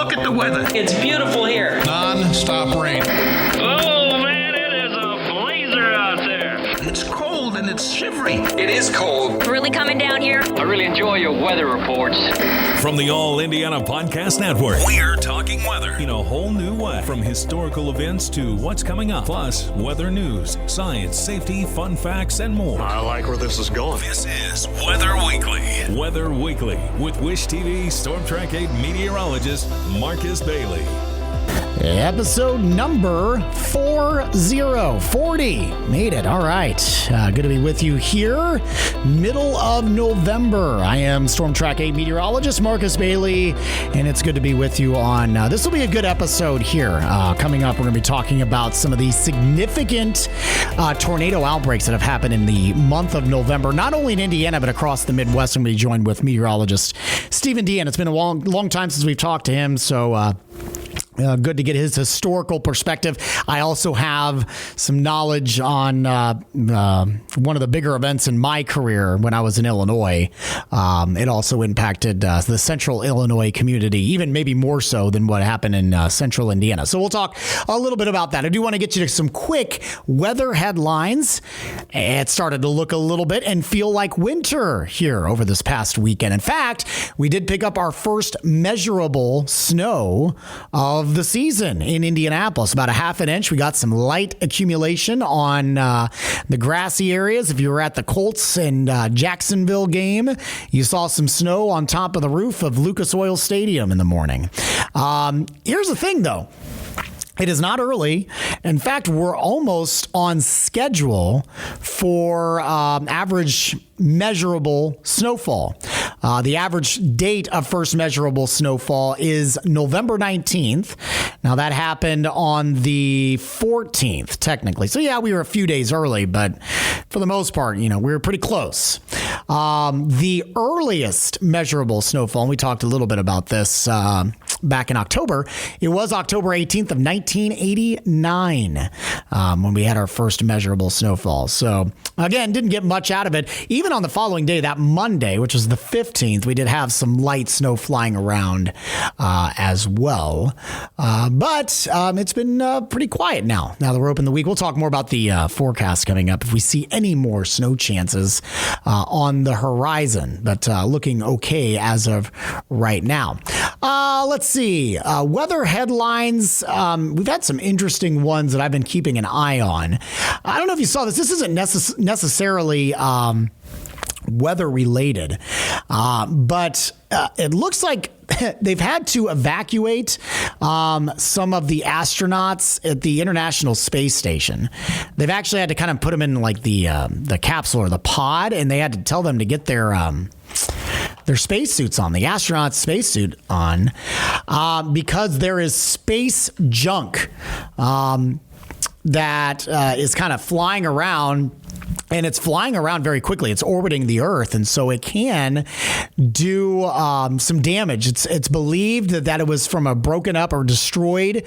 look at the weather. It's beautiful here. Non-stop rain. Oh, man, it is a blazer out there. It's cold and it's shivery. It is cold. Really coming down here? I really enjoy your weather reports. From the All Indiana Podcast Network, we're talking weather in a whole new way. From historical events to what's coming up, plus weather news, science, safety, fun facts, and more. I like where this is going. This is Weather Weekly. Weather Weekly with Wish TV Storm Track 8 meteorologist Marcus Bailey. Episode number 40. Made it. All right. Good to be with you here. Middle of November. I am Storm Track 8 meteorologist Marcus Bailey, and it's good to be with you on this will be a good episode here. Coming up, we're going to be talking about some of the significant tornado outbreaks that have happened in the month of November, not only in Indiana, but across the Midwest. I'm going to be joined with meteorologist Stephen Dean. It's been a long time since we've talked to him, so good to get his historical perspective. I also have some knowledge on one of the bigger events in my career when I was in Illinois. It also impacted the central Illinois community, even maybe more so than what happened in central Indiana. So we'll talk a little bit about that. I do want to get you to some quick weather headlines. It started to look a little bit and feel like winter here over this past weekend. In fact, we did pick up our first measurable snow of the season in Indianapolis, about a half an inch. We got some light accumulation on the grassy areas. If you were at the Colts and Jacksonville game, you saw some snow on top of the roof of Lucas Oil Stadium in the morning. Here's the thing, though. It is not early. In fact, we're almost on schedule for average measurable snowfall. The average date of first measurable snowfall is November 19th. Now, that happened on the 14th, technically. So, yeah, we were a few days early, but for the most part, we were pretty close. The earliest measurable snowfall, and we talked a little bit about this back in October, it was October 18th of 1989 when we had our first measurable snowfall. So, again, didn't get much out of it. Even on the following day, that Monday, which was the 15th, we did have some light snow flying around as well. But it's been pretty quiet now that we're open the week. We'll talk more about the forecast coming up if we see any more snow chances on the horizon, but looking okay as of right now. Let's see. Weather headlines. We've had some interesting ones that I've been keeping an eye on. I don't know if you saw this. This isn't necessarily weather related, but it looks like they've had to evacuate some of the astronauts at the International Space Station. They've actually had to kind of put them in like the capsule or the pod, and they had to tell them to get their spacesuits on, the astronaut spacesuit on, because there is space junk that is kind of flying around. And it's flying around very quickly. It's orbiting the Earth, and so it can do some damage. It's believed that it was from a broken up or destroyed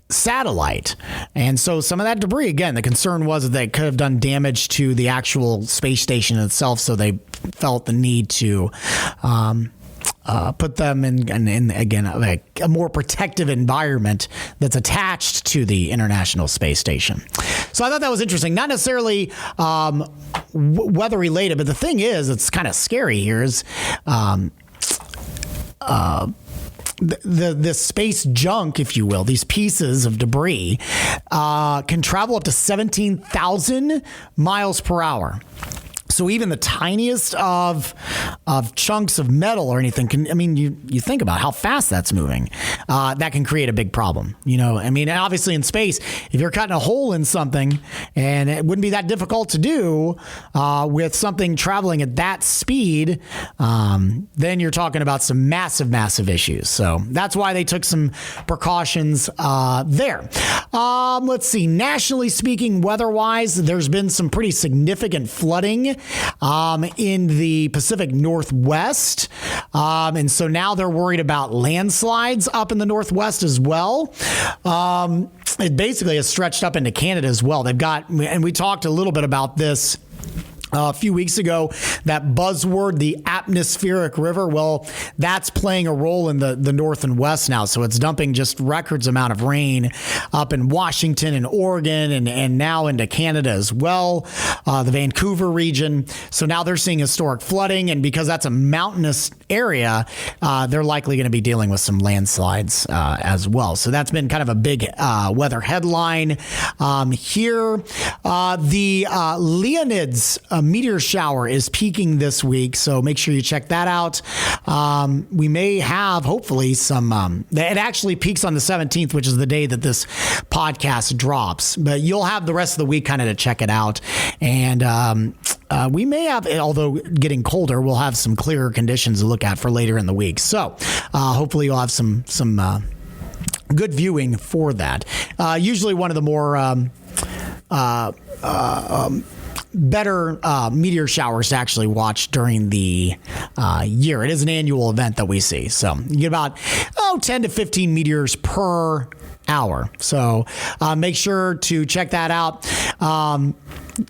satellite. And so some of that debris, again, the concern was that it could have done damage to the actual space station itself, so they felt the need to put them in again, a more protective environment that's attached to the International Space Station. So I thought that was interesting. Not necessarily weather related, but the thing is, it's kind of scary here is the space junk, if you will, these pieces of debris can travel up to 17,000 miles per hour. So even the tiniest of chunks of metal or anything can, you think about how fast that's moving. That can create a big problem. Obviously in space, if you're cutting a hole in something, and it wouldn't be that difficult to do with something traveling at that speed, then you're talking about some massive issues. So that's why they took some precautions there. Let's see. Nationally speaking, weather-wise, there's been some pretty significant flooding in the Pacific Northwest. And so now they're worried about landslides up in the Northwest as well. It basically has stretched up into Canada as well. They've got, and we talked a little bit about this A few weeks ago, that buzzword, the atmospheric river, well, that's playing a role in the north and west now. So it's dumping just records amount of rain up in Washington and Oregon and now into Canada as well, the Vancouver region. So now they're seeing historic flooding. And because that's a mountainous area, they're likely going to be dealing with some landslides as well. So that's been kind of a big weather headline here. The Leonids meteor shower is peaking this week, so make sure you check that out. We may have, hopefully, some... it actually peaks on the 17th, which is the day that this podcast drops. But you'll have the rest of the week kind of to check it out. And we may have, although getting colder, we'll have some clearer conditions to look at for later in the week. So hopefully you'll have some good viewing for that. Usually one of the more... better meteor showers to actually watch during the year. It is an annual event that we see. So you get about 10 to 15 meteors per hour. So make sure to check that out.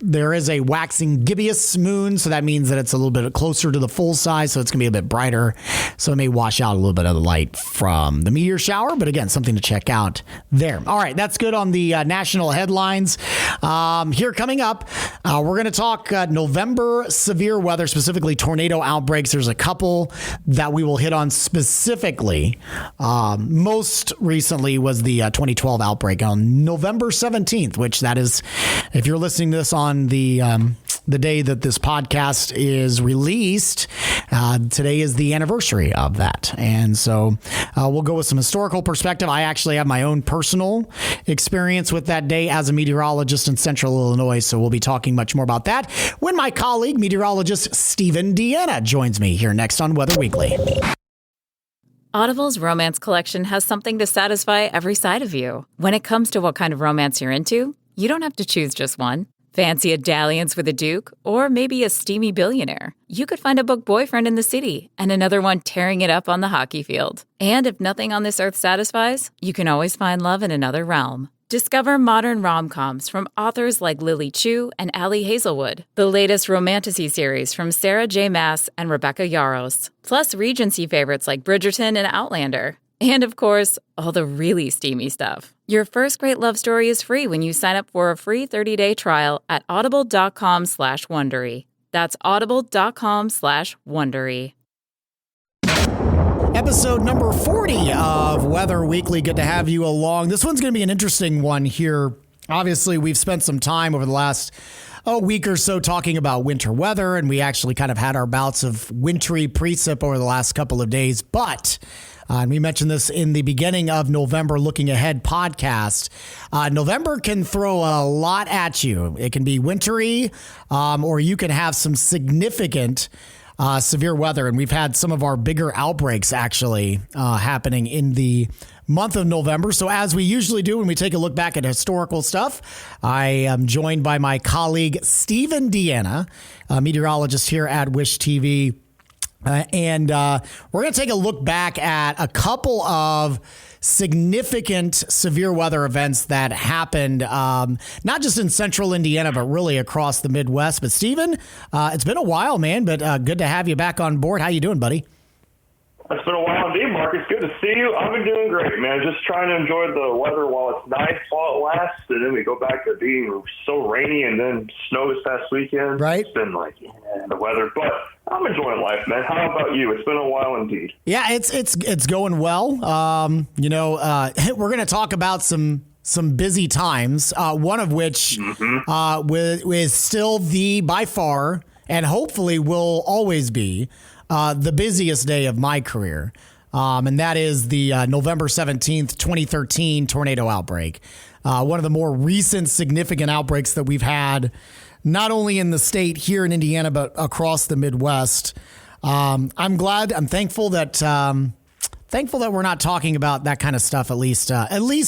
There is a waxing gibbous moon, so that means that it's a little bit closer to the full size, so it's going to be a bit brighter. So it may wash out a little bit of the light from the meteor shower, but again, something to check out there. All right, that's good on the national headlines. Here coming up, we're going to talk November severe weather, specifically tornado outbreaks. There's a couple that we will hit on specifically. Most recently was the 2012 outbreak on November 17th, which that is, if you're listening to this on the day that this podcast is released, today is the anniversary of that. And so we'll go with some historical perspective. I actually have my own personal experience with that day as a meteorologist in Central Illinois. So we'll be talking much more about that when my colleague, meteorologist Stephen Deanna, joins me here next on Weather Weekly. Audible's romance collection has something to satisfy every side of you. When it comes to what kind of romance you're into, you don't have to choose just one. Fancy a dalliance with a duke, or maybe a steamy billionaire. You could find a book boyfriend in the city and another one tearing it up on the hockey field. And if nothing on this earth satisfies, you can always find love in another realm. Discover modern rom-coms from authors like Lily Chu and Ali Hazelwood, the latest romantasy series from Sarah J. Maas and Rebecca Yarros, plus Regency favorites like Bridgerton and Outlander. And of course, all the really steamy stuff. Your first great love story is free when you sign up for a free 30-day trial at audible.com/Wondery. That's audible.com/Wondery. Episode number 40 of Weather Weekly. Good to have you along. This one's going to be an interesting one here. Obviously, we've spent some time over the last week or so talking about winter weather, and we actually kind of had our bouts of wintry precip over the last couple of days. But and we mentioned this in the beginning of November Looking Ahead podcast. November can throw a lot at you. It can be wintry, or you can have some significant severe weather. And we've had some of our bigger outbreaks actually happening in the month of November. So as we usually do when we take a look back at historical stuff, I am joined by my colleague, Stephen Deanna, a meteorologist here at Wish TV. And we're going to take a look back at a couple of significant severe weather events that happened, not just in central Indiana, but really across the Midwest. But Stephen, it's been a while, man, but good to have you back on board. How you doing, buddy? It's been a while indeed, Marcus. Good to see you. I've been doing great, man. Just trying to enjoy the weather while it's nice, while it lasts, and then we go back to being so rainy and then snow this past weekend. Right. It's been like, the weather, but I'm enjoying life, man. How about you? It's been a while indeed. Yeah, it's going well. We're going to talk about some busy times, one of which is still by far, and hopefully will always be, the busiest day of my career, and that is the November 17th, 2013 tornado outbreak. One of the more recent significant outbreaks that we've had, not only in the state here in Indiana, but across the Midwest. I'm thankful that we're not talking about that kind of stuff, at least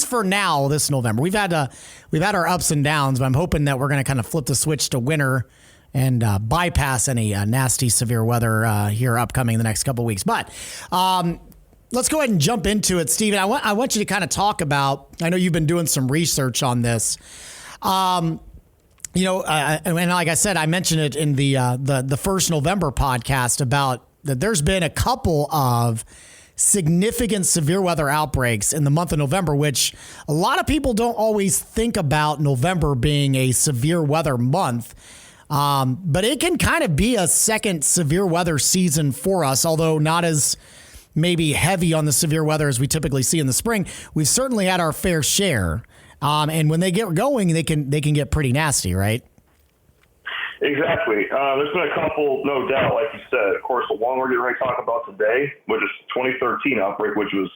for now this November. We've had our ups and downs, but I'm hoping that we're going to kind of flip the switch to winter and bypass any nasty severe weather here upcoming the next couple of weeks. But let's go ahead and jump into it, Stephen. I want you to kind of talk about, I know you've been doing some research on this. And like I said, I mentioned it in the first November podcast about that there's been a couple of significant severe weather outbreaks in the month of November, which a lot of people don't always think about November being a severe weather month. But it can kind of be a second severe weather season for us, although not as maybe heavy on the severe weather as we typically see in the spring. We've certainly had our fair share. And when they get going, they can get pretty nasty, right? Exactly. There's been a couple, no doubt, like you said. Of course, the one we're getting ready to talk about today, which is 2013 outbreak, which was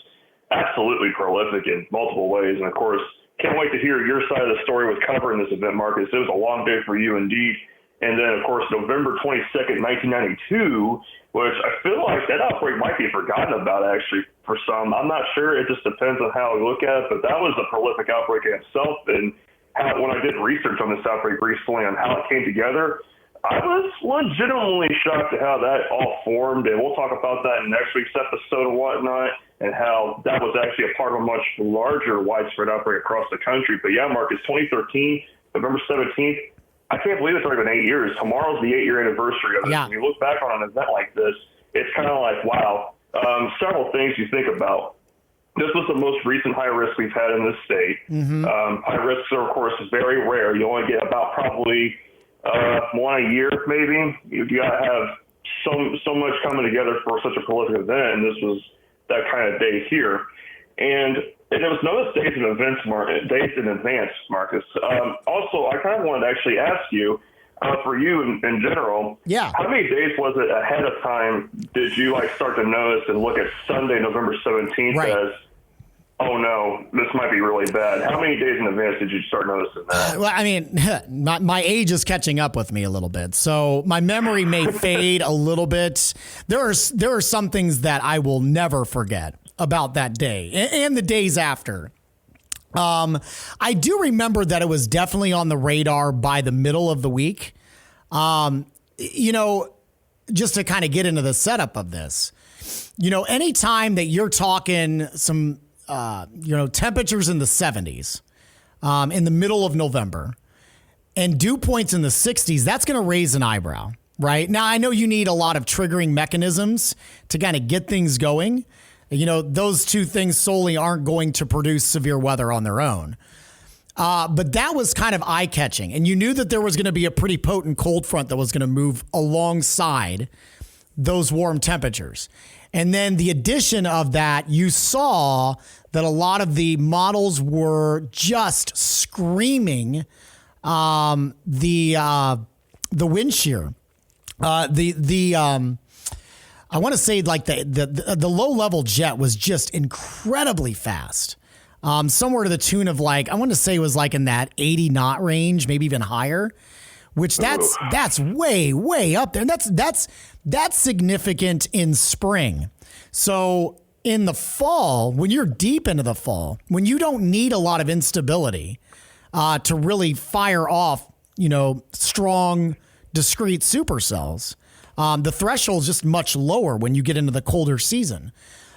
absolutely prolific in multiple ways. And, of course, can't wait to hear your side of the story with covering this event, Marcus. It was a long day for you indeed. And then, of course, November 22nd, 1992, which I feel like that outbreak might be forgotten about, actually, for some. I'm not sure. It just depends on how we look at it. But that was a prolific outbreak in itself. And when I did research on this outbreak recently on how it came together, I was legitimately shocked at how that all formed. And we'll talk about that in next week's episode and whatnot, and how that was actually a part of a much larger widespread outbreak across the country. But yeah, Marcus, 2013, November 17th, I can't believe it's already been 8 years. Tomorrow's the 8-year anniversary of it. Yeah. When you look back on an event like this, it's kind of like, wow. Several things you think about. This was the most recent high risk we've had in this state. Mm-hmm. High risks are, of course, very rare. You only get about probably one a year, maybe. You got to have so much coming together for such a prolific event, and this was that kind of day here. And there was no days in advance, Marcus. Also, I kind of wanted to actually ask you, for you in general, how many days was it ahead of time did you start to notice and look at Sunday, November 17th as, oh no, this might be really bad? How many days in advance did you start noticing that? Well, I mean, my age is catching up with me a little bit, so my memory may fade a little bit. There are some things that I will never forget about that day and the days after. I do remember that it was definitely on the radar by the middle of the week. Just to kind of get into the setup of this, anytime that you're talking some, temperatures in the 70s, in the middle of November and dew points in the 60s, that's going to raise an eyebrow, right? Now, I know you need a lot of triggering mechanisms to kind of get things going. Those two things solely aren't going to produce severe weather on their own. But that was kind of eye-catching. And you knew that there was going to be a pretty potent cold front that was going to move alongside those warm temperatures. And then the addition of that, you saw that a lot of the models were just screaming the wind shear. I want to say the low level jet was just incredibly fast. Somewhere to the tune of I want to say it was in that 80 knot range, maybe even higher, which that's way, way up there. And that's significant in spring. So in the fall, when you're deep into the fall, when you don't need a lot of instability to really fire off, strong, discrete supercells, the threshold is just much lower when you get into the colder season.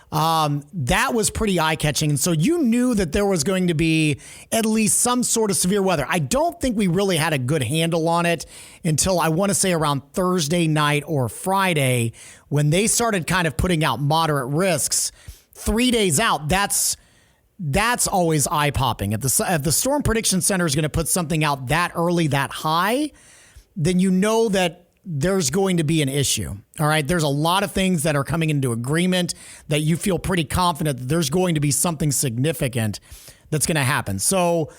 That was pretty eye-catching. And so you knew that there was going to be at least some sort of severe weather. I don't think we really had a good handle on it until I want to say around Thursday night or Friday when they started kind of putting out moderate risks. 3 days out, that's always eye-popping. If the Storm Prediction Center is going to put something out that early, that high, then you know that there's going to be an issue. All right. There's a lot of things that are coming into agreement that you feel pretty confident that there's going to be something significant that's going to happen. So,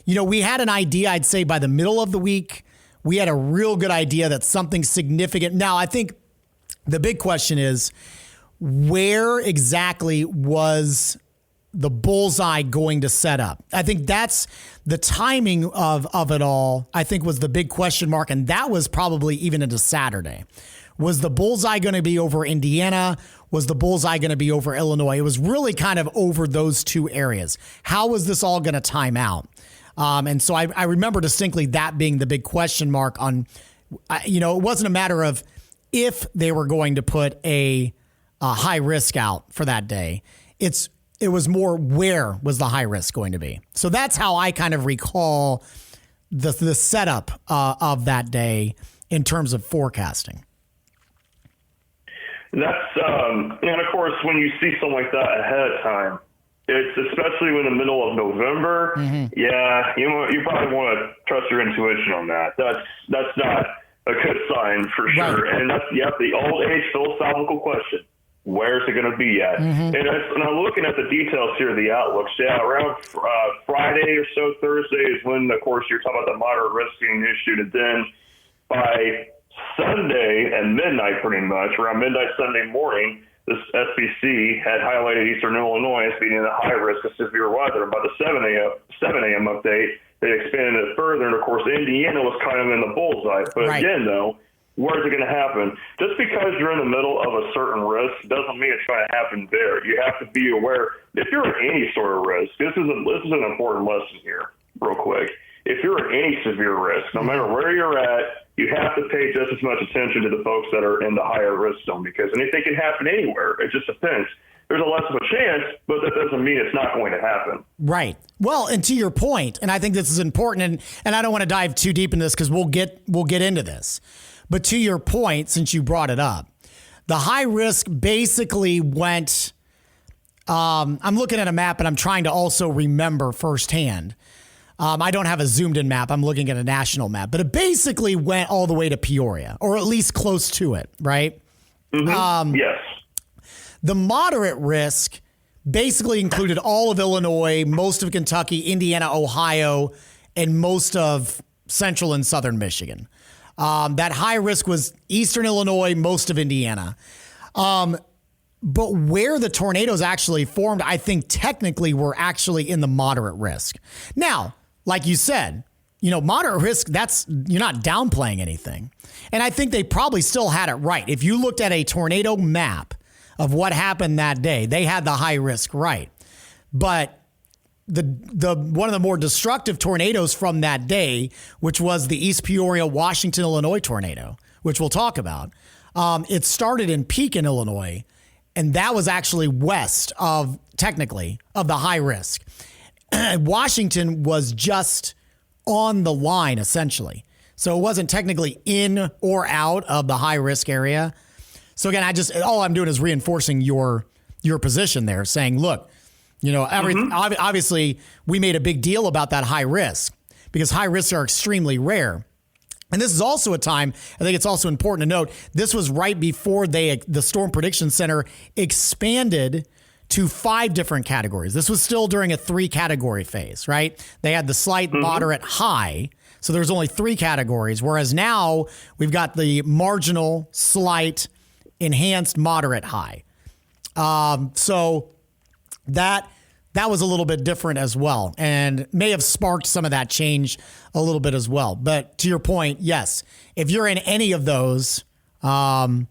we had an idea, I'd say by the middle of the week, we had a real good idea that something significant. Now, I think the big question is, where exactly was the bullseye going to set up? I think that's the timing of it all, I think was the big question mark. And that was probably even into Saturday. Was the bullseye going to be over Indiana? Was the bullseye going to be over Illinois? It was really kind of over those two areas. How was this all going to time out? And so I remember distinctly that being the big question mark on, it wasn't a matter of if they were going to put a high risk out for that day. It was more where was the high risk going to be. So that's how I kind of recall the setup of that day in terms of forecasting? That's and of course, when you see something like that ahead of time, it's especially in the middle of November. Yeah, you probably want to trust your intuition on that. That's not a good sign for sure. Right. And that's the old age philosophical question: where's it going to be at? And I'm looking at the details here of the outlooks. Yeah, around Friday or so, Thursday is when, of course, you're talking about the moderate risk being issued, and then by Sunday at midnight, pretty much around midnight Sunday morning, this SPC had highlighted Eastern Illinois as being in a high risk of severe weather. By the 7 a.m. update, they expanded it further, and of course, Indiana was kind of in the bullseye. But again, though, where's it going to happen? Just because you're in the middle of a certain risk doesn't mean it's going to happen there. You have to be aware. If you're at any sort of risk, this is an important lesson here, real quick. If you're at any severe risk, no matter where you're at, you have to pay just as much attention to the folks that are in the higher risk zone, because anything can happen anywhere. It just depends. There's a less of a chance, but that doesn't mean it's not going to happen. Right. Well, and to your point, and I think this is important, and I don't want to dive too deep into this because we'll get into this. But to your point, since you brought it up, the high risk basically went, I'm looking at a map and I'm trying to also remember firsthand. I don't have a zoomed in map. I'm looking at a national map, but it basically went all the way to Peoria, or at least close to it, right? Yes. The moderate risk basically included all of Illinois, most of Kentucky, Indiana, Ohio, and most of central and southern Michigan. That high risk was eastern Illinois, most of Indiana. But where the tornadoes actually formed, I think technically were actually in the moderate risk. Now, like you said, moderate risk, you're not downplaying anything. And I think they probably still had it right. If you looked at a tornado map of what happened that day, they had the high risk right. But the one of the more destructive tornadoes from that day, which was the East Peoria, Washington, Illinois tornado, which we'll talk about, it started in Pekin, Illinois, and that was actually west of, technically, of the high risk. Washington was just on the line, essentially. So it wasn't technically in or out of the high risk area. So again, all I'm doing is reinforcing your position there, saying, look, obviously we made a big deal about that high risk because high risks are extremely rare. And this is also a time, I think it's also important to note, this was right before the Storm Prediction Center expanded to 5 different categories. This was still during a 3-category phase, right? They had the slight, moderate, high. So there's only 3 categories, whereas now we've got the marginal, slight, enhanced, moderate, high. So that was a little bit different as well, and may have sparked some of that change a little bit as well. But to your point, yes, if you're in any of those, you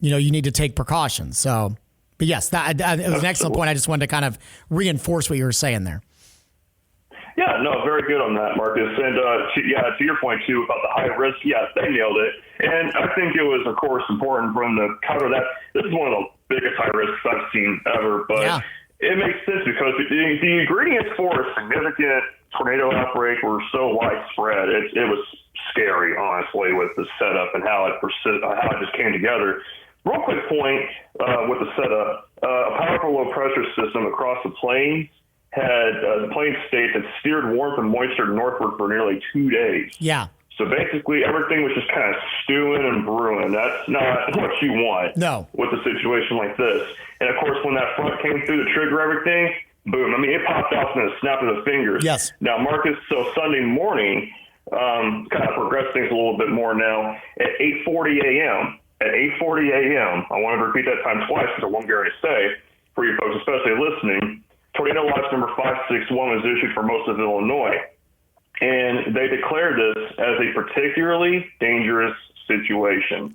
need to take precautions. So, but yes, that it was an excellent point. I just wanted to kind of reinforce what you were saying there. Yeah, no, very good on that, Marcus. And to your point too about the high risk, yes, they nailed it. And I think it was, of course, important for them to cover that. This is one of the biggest high risks I've seen ever, but it makes sense because the ingredients for a significant tornado outbreak were so widespread. It was scary, honestly, with the setup and how it just came together. Real quick point with the setup: a powerful low pressure system across the plains had the plain state that steered warmth and moisture northward for nearly 2 days. Yeah. So basically, everything was just kind of stewing and brewing. That's not what you want with a situation like this. And of course, when that front came through to trigger everything, boom. I mean, it popped off in a snap of the fingers. Yes. Now, Marcus, so Sunday morning, kind of progressed things a little bit more now. At 8:40 a.m., I wanted to repeat that time twice because I won't get ready to say, for you folks especially listening, Tornado Watch number 561 was issued for most of Illinois. And they declared this as a particularly dangerous situation,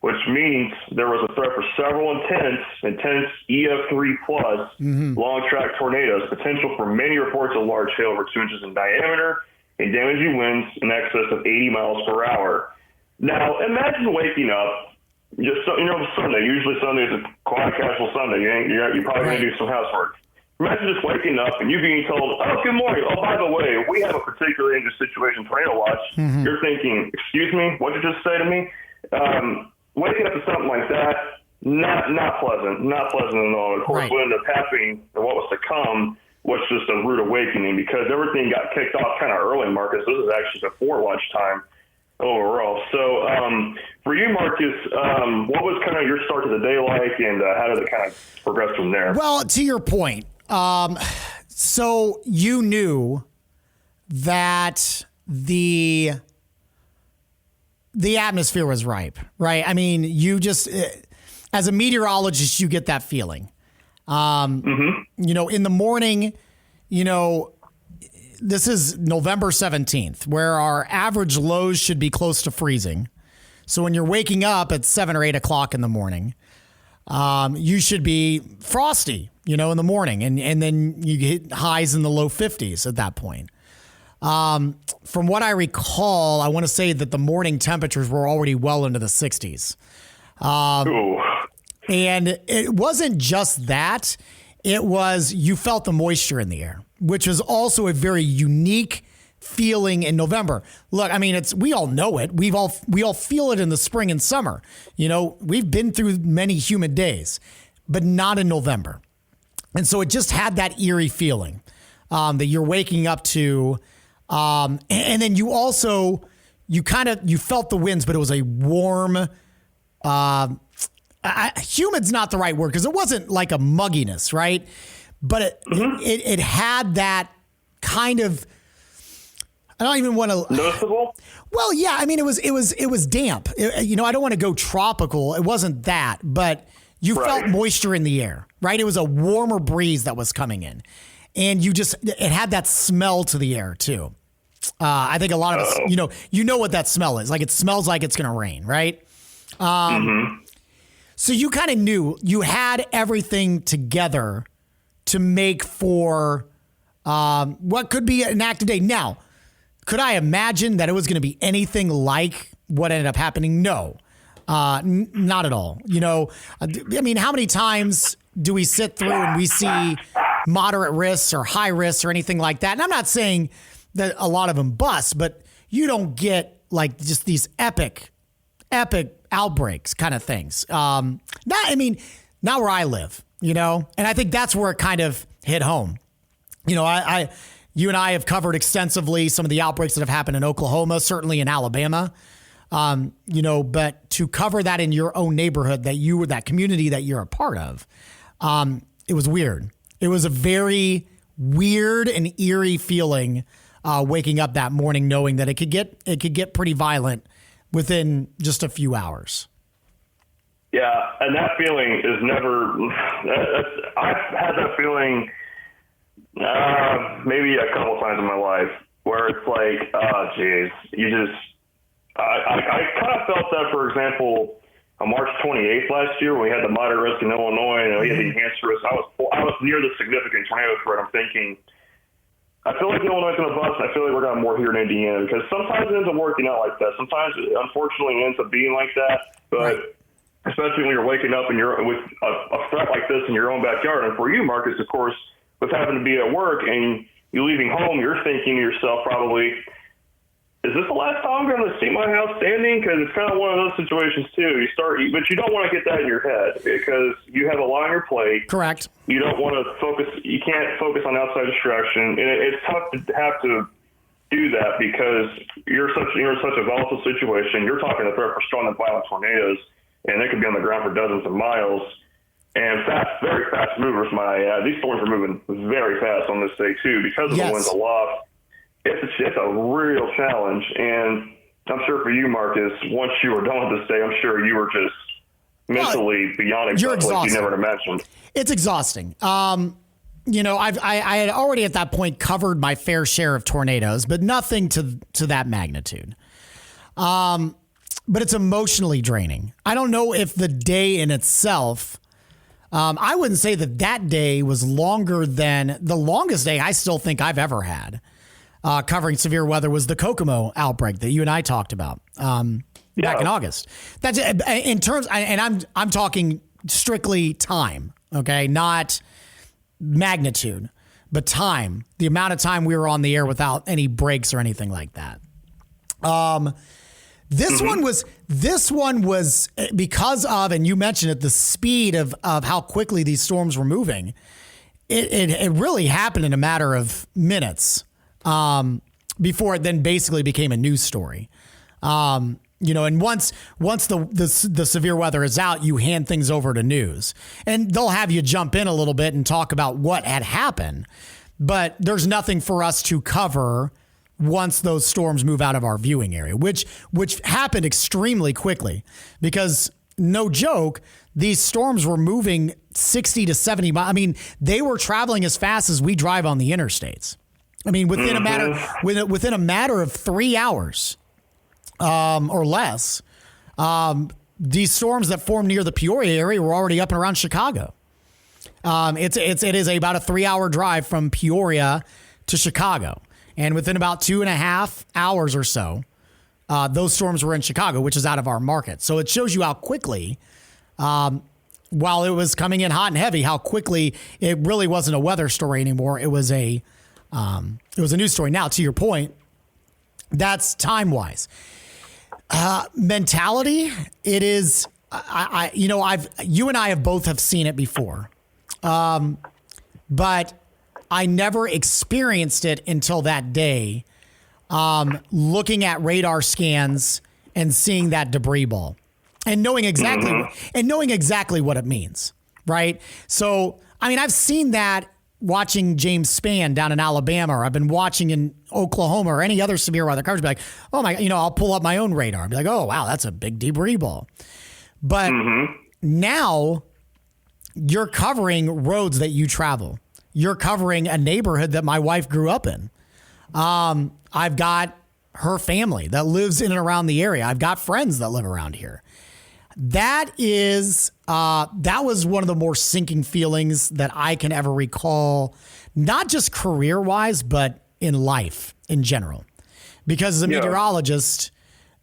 which means there was a threat for several intense EF3 plus long track tornadoes, potential for many reports of large hail over 2 inches in diameter and damaging winds in excess of 80 miles per hour. Now, imagine waking up, Sunday. Usually Sunday is a quiet, casual Sunday. You're probably going to do some housework. imagine just waking up and you being told, oh, good morning. Oh, by the way, we have a particularly dangerous situation, tornado watch. Mm-hmm. You're thinking, excuse me, what did you just say to me? Waking up to something like that, not pleasant at all. Of course, Right. what ended up happening and what was to come was just a rude awakening because everything got kicked off kind of early, Marcus. This is actually before lunchtime overall. So for you, Marcus, what was kind of your start to the day like, and how did it kind of progress from there? Well, to your point, so you knew that the atmosphere was ripe, right? I mean, you just, as a meteorologist, you get that feeling. You know, in the morning, you know, this is November 17th, where our average lows should be close to freezing. So when you're waking up at 7 or 8 o'clock in the morning, you should be frosty, you know, in the morning. And then you hit highs in the low 50s at that point. From what I recall, I want to say that the morning temperatures were already well into the 60s. And it wasn't just that. It was, you felt the moisture in the air, which is also a very unique feeling in November. Look, I mean, we all know it. We all feel it in the spring and summer. You know, we've been through many humid days, but not in November. And so it just had that eerie feeling that you're waking up to. And then you also, you felt the winds, but it was a warm, humid's not the right word because it wasn't like a mugginess, right? But it had that kind of, I don't even want to noticeable. Well, yeah, I mean it was damp. You know, I don't want to go tropical. It wasn't that, but you felt moisture in the air, right? It was a warmer breeze that was coming in, and it had that smell to the air too. I think a lot of us, you know what that smell is. Like it smells like it's going to rain, right? So you kind of knew you had everything together to make for what could be an active day. Now, could I imagine that it was going to be anything like what ended up happening? No, not at all. You know, I mean, how many times do we sit through and we see moderate risks or high risks or anything like that? And I'm not saying that a lot of them bust, but you don't get like just these epic outbreaks kind of things. Not where I live, you know, and I think that's where it kind of hit home. You know, you and I have covered extensively some of the outbreaks that have happened in Oklahoma, certainly in Alabama. You know, but to cover that in your own neighborhood, that community that you're a part of, it was weird. It was a very weird and eerie feeling waking up that morning, knowing that it could get pretty violent within just a few hours. Yeah, and that feeling is never. I've had that feeling maybe a couple times in my life where it's like, oh, geez, you just. I kind of felt that, for example, on March 28th last year when we had the moderate risk in Illinois and we had the enhanced risk. I was near the significant tornado threat. I'm thinking, I feel like Illinois is going to bust, and I feel like we're going to have more here in Indiana because sometimes it ends up working out like that. Sometimes, unfortunately, it ends up being like that. But especially when you're waking up and you're with a threat like this in your own backyard. And for you, Marcus, of course, with having to be at work and you leaving home, you're thinking to yourself probably, is this the last time I'm going to see my house standing? Because it's kind of one of those situations too. But you don't want to get that in your head because you have a lot on your plate. Correct. You don't want to focus. You can't focus on outside distraction, and it's tough to have to do that because you're in such a volatile situation. You're talking a threat for strong and violent tornadoes, and they could be on the ground for dozens of miles. And very fast movers, might I add. These storms are moving very fast on this day too because of the winds aloft. It's a real challenge, and I'm sure for you, Marcus, once you were done with this day, I'm sure you were just mentally beyond exhausted like you never imagined. It's exhausting. You know, I had already at that point covered my fair share of tornadoes, but nothing to that magnitude. But it's emotionally draining. I don't know if the day in itself, I wouldn't say that day was longer than the longest day I still think I've ever had. Covering severe weather was the Kokomo outbreak that you and I talked about back in August. That's in terms, and I'm talking strictly time, okay, not magnitude, but the amount of time we were on the air without any breaks or anything like that. This one was because of, and you mentioned it, the speed of how quickly these storms were moving. It really happened in a matter of minutes before it then basically became a news story. And once the severe weather is out, you hand things over to news, and they'll have you jump in a little bit and talk about what had happened. But there's nothing for us to cover once those storms move out of our viewing area, which happened extremely quickly because, no joke, these storms were moving 60 to 70 miles. I mean, they were traveling as fast as we drive on the interstates. I mean, within a matter of 3 hours or less, these storms that formed near the Peoria area were already up and around Chicago. It is about a 3-hour drive from Peoria to Chicago. And within about 2.5 hours or so, those storms were in Chicago, which is out of our market. So it shows you how quickly, while it was coming in hot and heavy, how quickly it really wasn't a weather story anymore. It was a news story. Now, to your point, that's time-wise. Mentality, it is. You and I have both seen it before, but I never experienced it until that day, looking at radar scans and seeing that debris ball and knowing exactly what it means. Right. So, I mean, I've seen that watching James Spann down in Alabama, or I've been watching in Oklahoma or any other severe weather coverage. Be like, oh my, I'll pull up my own radar and be like, oh, wow, that's a big debris ball. But now you're covering roads that you travel. You're covering a neighborhood that my wife grew up in. I've got her family that lives in and around the area. I've got friends that live around here. That was one of the more sinking feelings that I can ever recall, not just career-wise, but in life in general. Because as a meteorologist,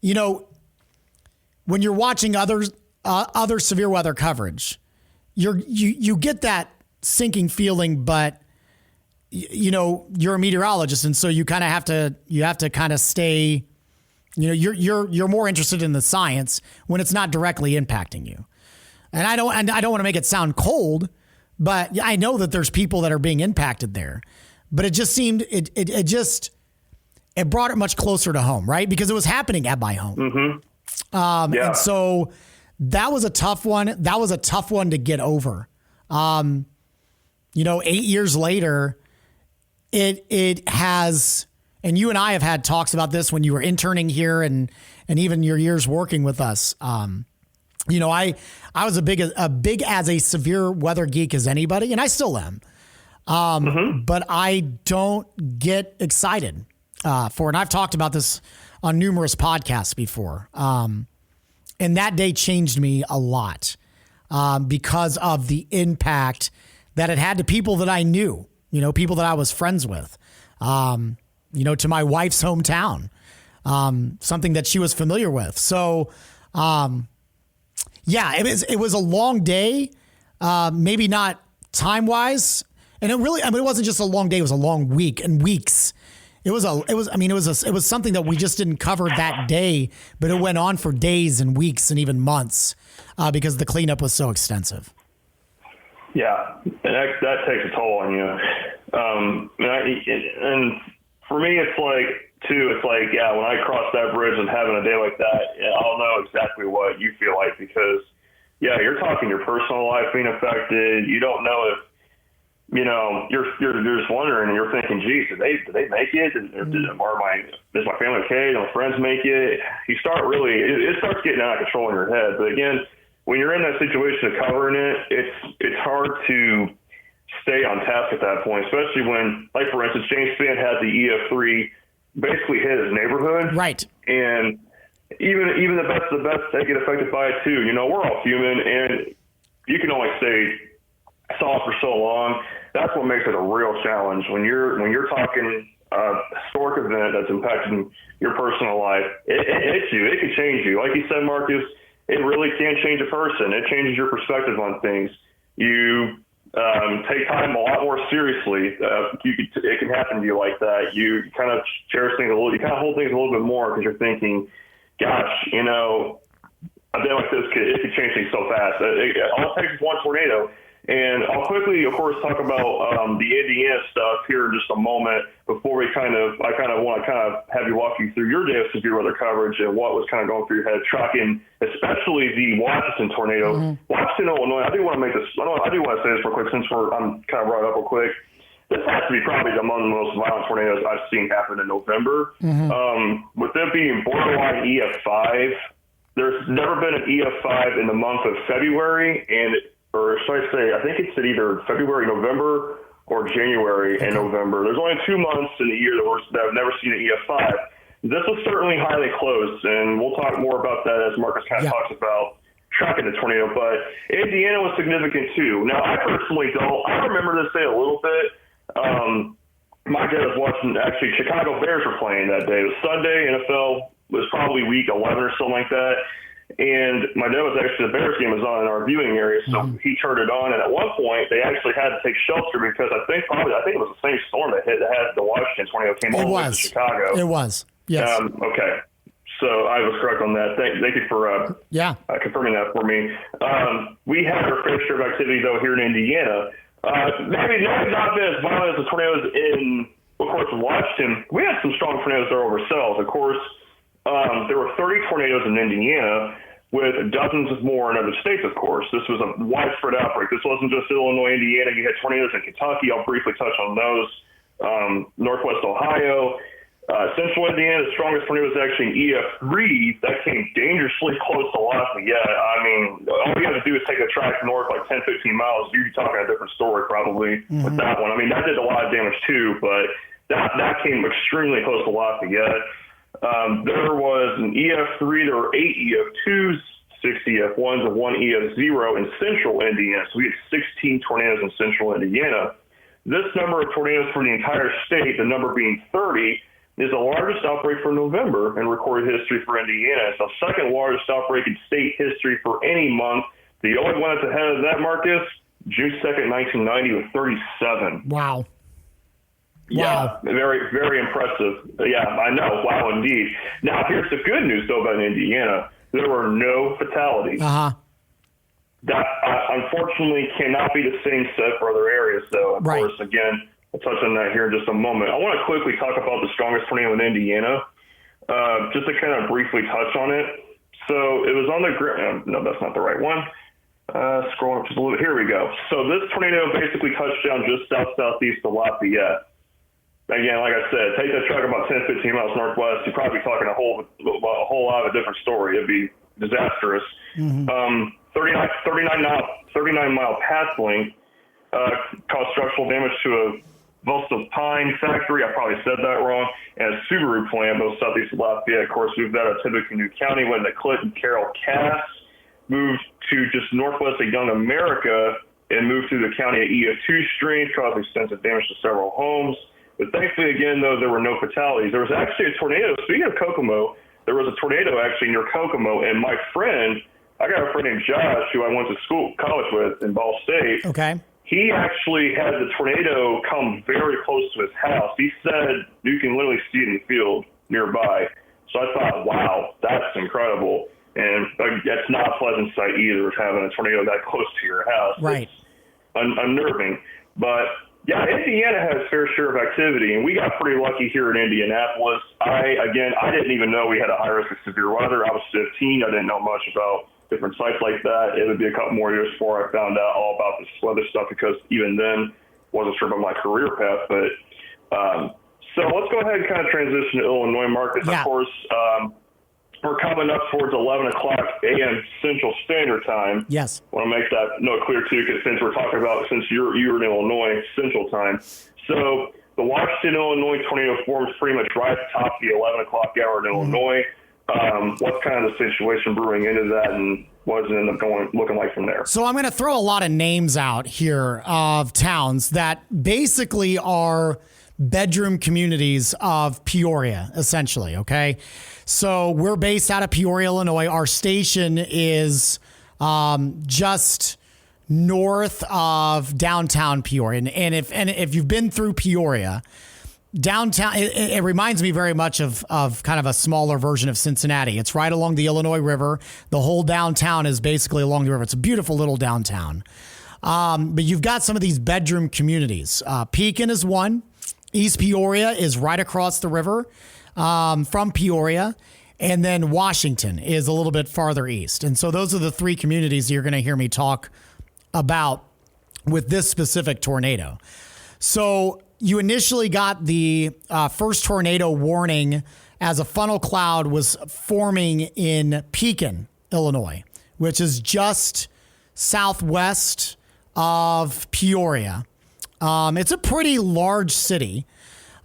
when you're watching other severe weather coverage, you get that sinking feeling, but you're a meteorologist, and so you kind of have to kind of stay, you're more interested in the science when it's not directly impacting you. And I don't want to make it sound cold, but I know that there's people that are being impacted there. But it just seemed it brought it much closer to home, right? Because it was happening at my home. And so that was a tough one. That was a tough one to get over. 8 years later, it has, and you and I have had talks about this when you were interning here and even your years working with us. I was a big as a severe weather geek as anybody, and I still am. But I don't get excited for it. And I've talked about this on numerous podcasts before. And that day changed me a lot because of the impact that it had to people that I knew, people that I was friends with, to my wife's hometown, something that she was familiar with. So, it was a long day, maybe not time-wise. And it wasn't just a long day, it was a long week and weeks. It was something that we just didn't cover that day, but it went on for days and weeks and even months because the cleanup was so extensive. Yeah, and that takes a toll on you. And for me, it's like, when I cross that bridge and having a day like that, I'll know exactly what you feel like because, you're talking your personal life being affected. You don't know if, you're just wondering and you're thinking, geez, did they make it? Does my family okay? Do my friends make it? You start it starts getting out of control in your head. But again, when you're in that situation of covering it, it's hard to stay on task at that point, especially when, like, for instance, James Spann had the EF3 basically hit his neighborhood. Right. And even the best of the best, they get affected by it too. We're all human, and you can only stay soft for so long. That's what makes it a real challenge when you're talking a historic event that's impacting your personal life. It hits you. It can change you. Like you said, Marcus, it really can change a person. It changes your perspective on things. You take time a lot more seriously. It can happen to you like that. You kind of cherish things a little. You kind of hold things a little bit more because you're thinking, "Gosh, you know, a day like this it could change things so fast." All it takes is one tornado. And I'll quickly, of course, talk about the Indiana stuff here in just a moment. Before I kind of want to have you walk you through your day of severe weather coverage and what was kind of going through your head, tracking especially the Washington tornado. Mm-hmm. Washington, Illinois. I do want to make this. I do want to say this real quick since I'm kind of brought up real quick. This has to be probably among the most violent tornadoes I've seen happen in November. Mm-hmm. With it being borderline EF5, there's never been an EF5 in the month of February or should I say, I think it's at either February, November, or January and November. There's only 2 months in the year that I've never seen an EF5. This was certainly highly close, and we'll talk more about that as Marcus kind of talks about tracking the tornado. But Indiana was significant too. Now, I personally don't. I remember this day a little bit. My dad was watching, actually, Chicago Bears were playing that day. It was Sunday. NFL was probably week 11 or something like that. And my dad was actually, the Bears game was on in our viewing area, so he turned it on. And at one point, they actually had to take shelter because I think it was the same storm that had the Washington tornado came all the way to Chicago. It was, yes. Okay. So I was correct on that. Thank you for confirming that for me. We had our fair share of activity, though, here in Indiana. Maybe not been as violent as the tornadoes in, of course, Washington. We had some strong tornadoes there ourselves. Of course, there were 30 tornadoes in Indiana with dozens of more in other states, of course. This was a widespread outbreak. This wasn't just Illinois, Indiana. You had tornadoes in Kentucky. I'll briefly touch on those. Northwest Ohio. Central Indiana, the strongest tornado was actually in EF3. That came dangerously close to Lafayette. I mean, all you have to do is take a track north like 10, 15 miles. You're talking a different story probably with that one. I mean, that did a lot of damage too, but that came extremely close to Lafayette. There was an EF3, there were 8 EF2s, 6 EF1s, and 1 EF0 in central Indiana. So we had 16 tornadoes in central Indiana. This number of tornadoes for the entire state, the number being 30, is the largest outbreak for November in recorded history for Indiana. It's the second largest outbreak in state history for any month. The only one that's ahead of that, Marcus, June 2nd, 1990 with 37. Wow. Yeah, very, very impressive. Yeah, I know. Wow, indeed. Now, here's the good news, though, about Indiana. There were no fatalities. That, unfortunately, cannot be the same said for other areas, though. Of course, again, I'll touch on that here in just a moment. I want to quickly talk about the strongest tornado in Indiana, just to kind of briefly touch on it. So it was on the ground. No, that's not the right one. Scrolling up just a little bit. Here we go. So this tornado basically touched down just southeast of Lafayette. Again, like I said, take that truck about 10, 15 miles northwest. You're probably talking a whole lot of a different story. It'd be disastrous. 39-mile path length caused structural damage to a Volsta Pine factory. I probably said that wrong. And a Subaru plant, both southeast of Lafayette. Of course, moved out of Tippecanoe County, went to Clinton, Carroll, Cass, moved to just northwest of Young America, and moved through the county at EF2 strength, caused extensive damage to several homes. But thankfully, again, though, there were no fatalities. There was actually a tornado. Speaking of Kokomo, there was a tornado actually near Kokomo, and my friend, I got a friend named Josh who I went to college with in Ball State. Okay. He actually had the tornado come very close to his house. He said you can literally see it in the field nearby. So I thought, wow, that's incredible. And that's not a pleasant sight either, having a tornado that close to your house. Right. It's unnerving. But yeah, Indiana has fair share of activity, and we got pretty lucky here in Indianapolis. I didn't even know we had a high risk of severe weather. I was 15. I didn't know much about different sites like that. It would be a couple more years before I found out all about this weather stuff, because even then wasn't sure about my career path. But so let's go ahead and kind of transition to Illinois, Marcus. Yeah. Of course, we're coming up towards 11 o'clock a.m. Central Standard Time. Yes. I want to make that note clear, too, because since we're talking about, since you're in Illinois, Central Time. So the Washington, Illinois tornado forms pretty much right at the top of the 11 o'clock hour in Illinois. What's kind of the situation brewing into that, and what does it end up looking like from there? So I'm going to throw a lot of names out here of towns that basically are bedroom communities of Peoria, essentially, okay? So we're based out of Peoria, Illinois. Our station is just north of downtown Peoria. And if you've been through Peoria, downtown, it reminds me very much of kind of a smaller version of Cincinnati. It's right along the Illinois River. The whole downtown is basically along the river. It's a beautiful little downtown. But you've got some of these bedroom communities. Pekin is one. East Peoria is right across the river from Peoria. And then Washington is a little bit farther east. And so those are the three communities you're going to hear me talk about with this specific tornado. So you initially got the first tornado warning as a funnel cloud was forming in Pekin, Illinois, which is just southwest of Peoria. It's a pretty large city.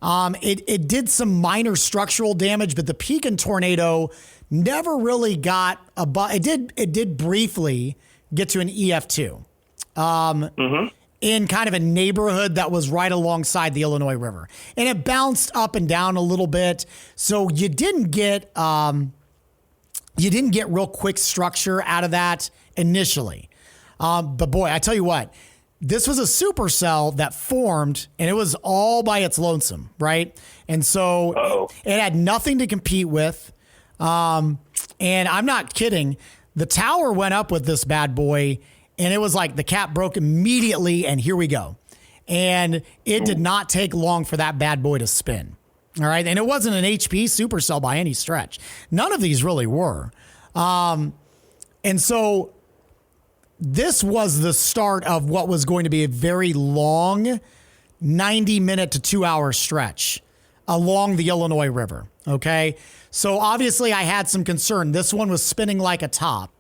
It did some minor structural damage, but the Pekin tornado never really got above. It did briefly get to an EF2. In kind of a neighborhood that was right alongside the Illinois River. And it bounced up and down a little bit. So you didn't get real quick structure out of that initially. But boy, I tell you what, this was a supercell that formed and it was all by its lonesome, right? And so it had nothing to compete with. And I'm not kidding. The tower went up with this bad boy. And it was like the cap broke immediately, and here we go. And it did not take long for that bad boy to spin. All right. And it wasn't an HP supercell by any stretch. None of these really were. And so this was the start of what was going to be a very long 90-minute to 2-hour stretch along the Illinois River. Okay. So obviously I had some concern. This one was spinning like a top.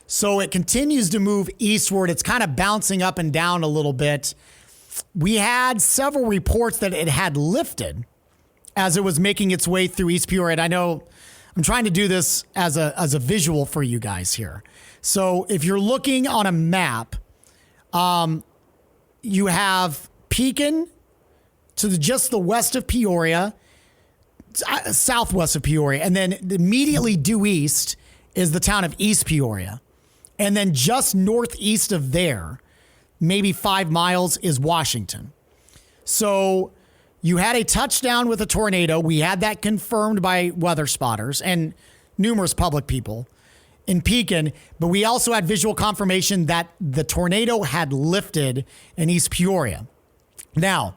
So it continues to move eastward. It's kind of bouncing up and down a little bit. We had several reports that it had lifted as it was making its way through East Peoria. And I know I'm trying to do this as a visual for you guys here. So if you're looking on a map, you have Pekin to just the west of Peoria, southwest of Peoria, and then immediately due east is the town of East Peoria. And then just northeast of there, maybe 5 miles, is Washington. So you had a touchdown with a tornado. We had that confirmed by weather spotters and numerous public people in Pekin. But we also had visual confirmation that the tornado had lifted in East Peoria. Now,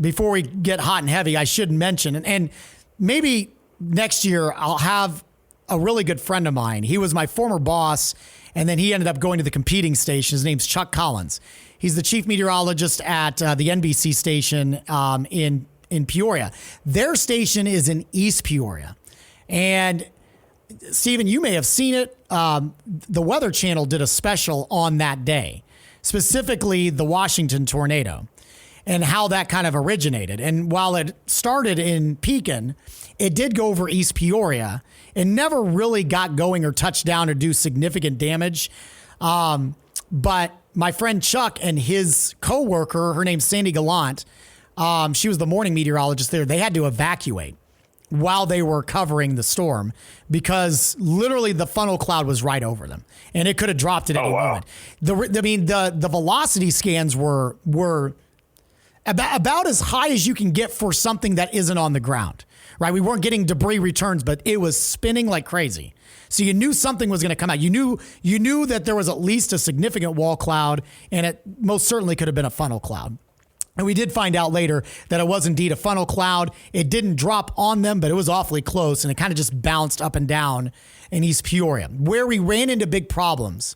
before we get hot and heavy, I should mention, and maybe next year I'll have a really good friend of mine. He was my former boss, and then he ended up going to the competing station. His name's Chuck Collins. He's the chief meteorologist at the NBC station in Peoria. Their station is in East Peoria. And Stephen, you may have seen it. The Weather Channel did a special on that day, specifically the Washington tornado and how that kind of originated. And while it started in Pekin, it did go over East Peoria and never really got going or touched down or do significant damage. But my friend Chuck and his coworker, her name's Sandy Gallant, she was the morning meteorologist there. They had to evacuate while they were covering the storm because literally the funnel cloud was right over them and it could have dropped at any moment. The velocity scans were about as high as you can get for something that isn't on the ground. Right, we weren't getting debris returns, but it was spinning like crazy. So you knew something was going to come out. You knew that there was at least a significant wall cloud, and it most certainly could have been a funnel cloud. And we did find out later that it was indeed a funnel cloud. It didn't drop on them, but it was awfully close, and it kind of just bounced up and down in East Peoria. Where we ran into big problems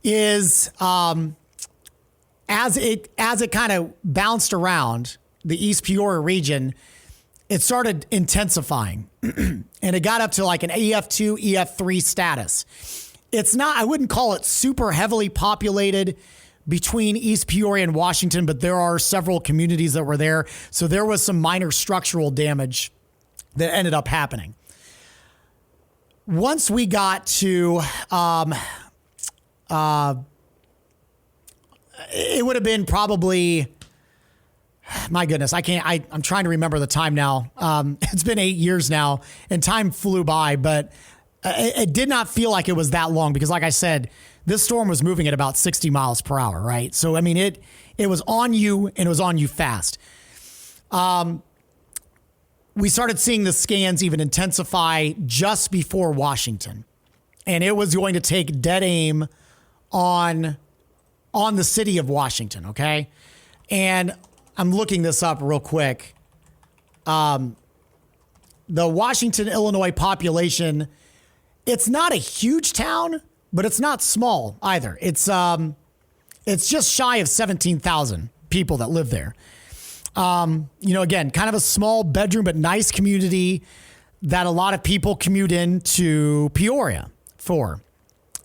is as it kind of bounced around the East Peoria region, it started intensifying and it got up to like an EF2, EF3 status. It's not, I wouldn't call it super heavily populated between East Peoria and Washington, but there are several communities that were there. So there was some minor structural damage that ended up happening. Once we got to, it would have been probably, my goodness, I'm trying to remember the time now. It's been 8 years now and time flew by, but it did not feel like it was that long because, like I said, this storm was moving at about 60 miles per hour, right? So, I mean, it was on you, and it was on you fast. We started seeing the scans even intensify just before Washington, and it was going to take dead aim on the city of Washington, okay? And I'm looking this up real quick. The Washington, Illinois population, it's not a huge town, but it's not small either. It's just shy of 17,000 people that live there. Again, kind of a small bedroom, but nice community that a lot of people commute into Peoria for.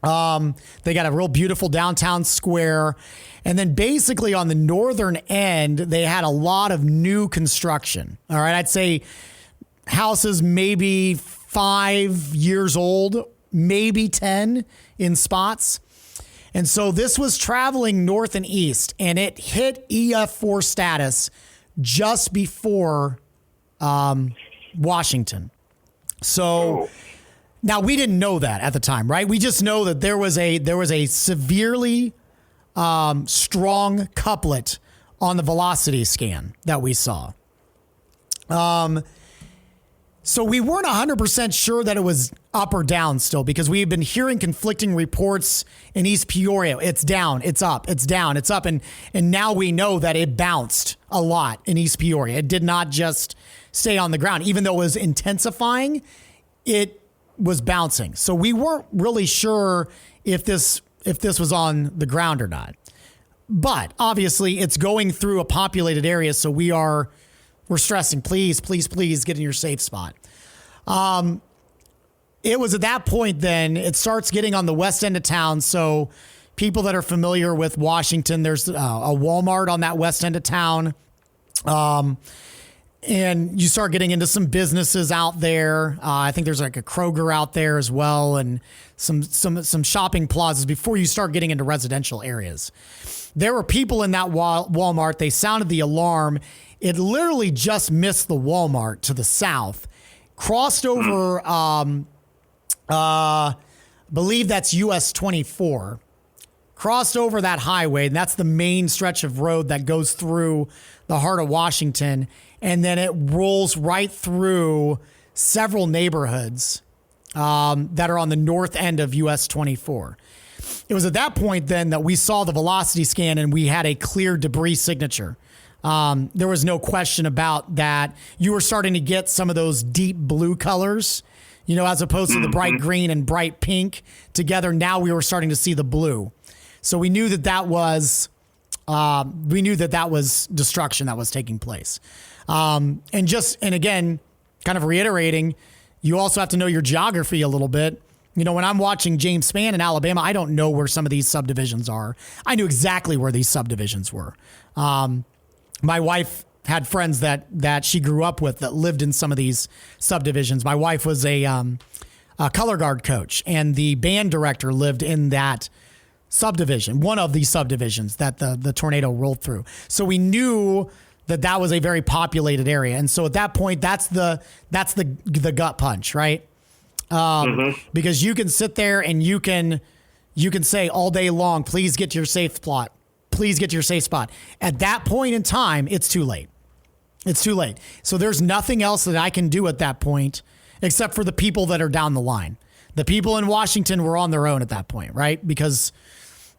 They got a real beautiful downtown square. And then basically on the northern end, they had a lot of new construction. All right. I'd say houses maybe 5 years old, maybe 10 in spots. And so this was traveling north and east, and it hit EF4 status just before Washington. So now we didn't know that at the time, right? We just know that there was a severely strong couplet on the velocity scan that we saw. So we weren't 100% sure that it was up or down still because we had been hearing conflicting reports in East Peoria. It's down, it's up, it's down, it's up. And now we know that it bounced a lot in East Peoria. It did not just stay on the ground. Even though it was intensifying, it was bouncing. So we weren't really sure if this was on the ground or not. But obviously it's going through a populated area. So we're stressing, please, please, please get in your safe spot. It was at that point then it starts getting on the west end of town. So people that are familiar with Washington, there's a Walmart on that west end of town. And you start getting into some businesses out there. I think there's like a Kroger out there as well, and some shopping plazas before you start getting into residential areas. There were people in that Walmart. They sounded the alarm. It literally just missed the Walmart to the south, crossed over, believe that's US 24, crossed over that highway, and that's the main stretch of road that goes through the heart of Washington, and then it rolls right through several neighborhoods that are on the north end of US 24. It was at that point then that we saw the velocity scan and we had a clear debris signature. There was no question about that. You were starting to get some of those deep blue colors, as opposed to the bright green and bright pink together. Now we were starting to see the blue. So we knew that was destruction that was taking place. And again, kind of reiterating, you also have to know your geography a little bit. When I'm watching James Spann in Alabama, I don't know where some of these subdivisions are. I knew exactly where these subdivisions were. My wife had friends that she grew up with that lived in some of these subdivisions. My wife was a color guard coach, and the band director lived in that subdivision, one of these subdivisions that the tornado rolled through. So we knew that was a very populated area. And so at that point, that's the gut punch, right? Because you can sit there and you can say all day long, please get to your safe spot. Please get to your safe spot. At that point in time, it's too late. It's too late. So there's nothing else that I can do at that point, except for the people that are down the line. The people in Washington were on their own at that point, right? Because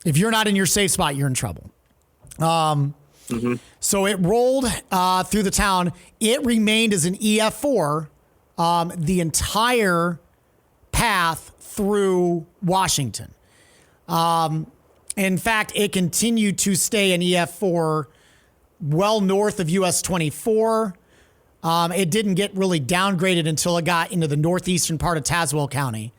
if you're not in your safe spot, you're in trouble. So it rolled through the town. It remained as an EF4 the entire path through Washington. In fact, it continued to stay in EF4 well north of US 24. It didn't get really downgraded until it got into the northeastern part of Tazewell County,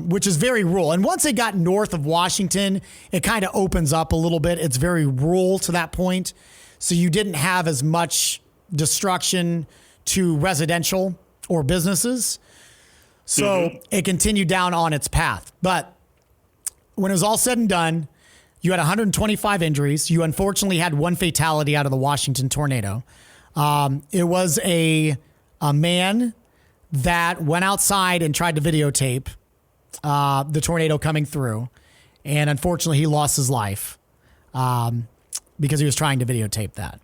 which is very rural. And once it got north of Washington, it kind of opens up a little bit. It's very rural to that point. So you didn't have as much destruction to residential or businesses. So it continued down on its path. But when it was all said and done, you had 125 injuries. You unfortunately had one fatality out of the Washington tornado. It was a man that went outside and tried to videotape the tornado coming through. And unfortunately, he lost his life because he was trying to videotape that.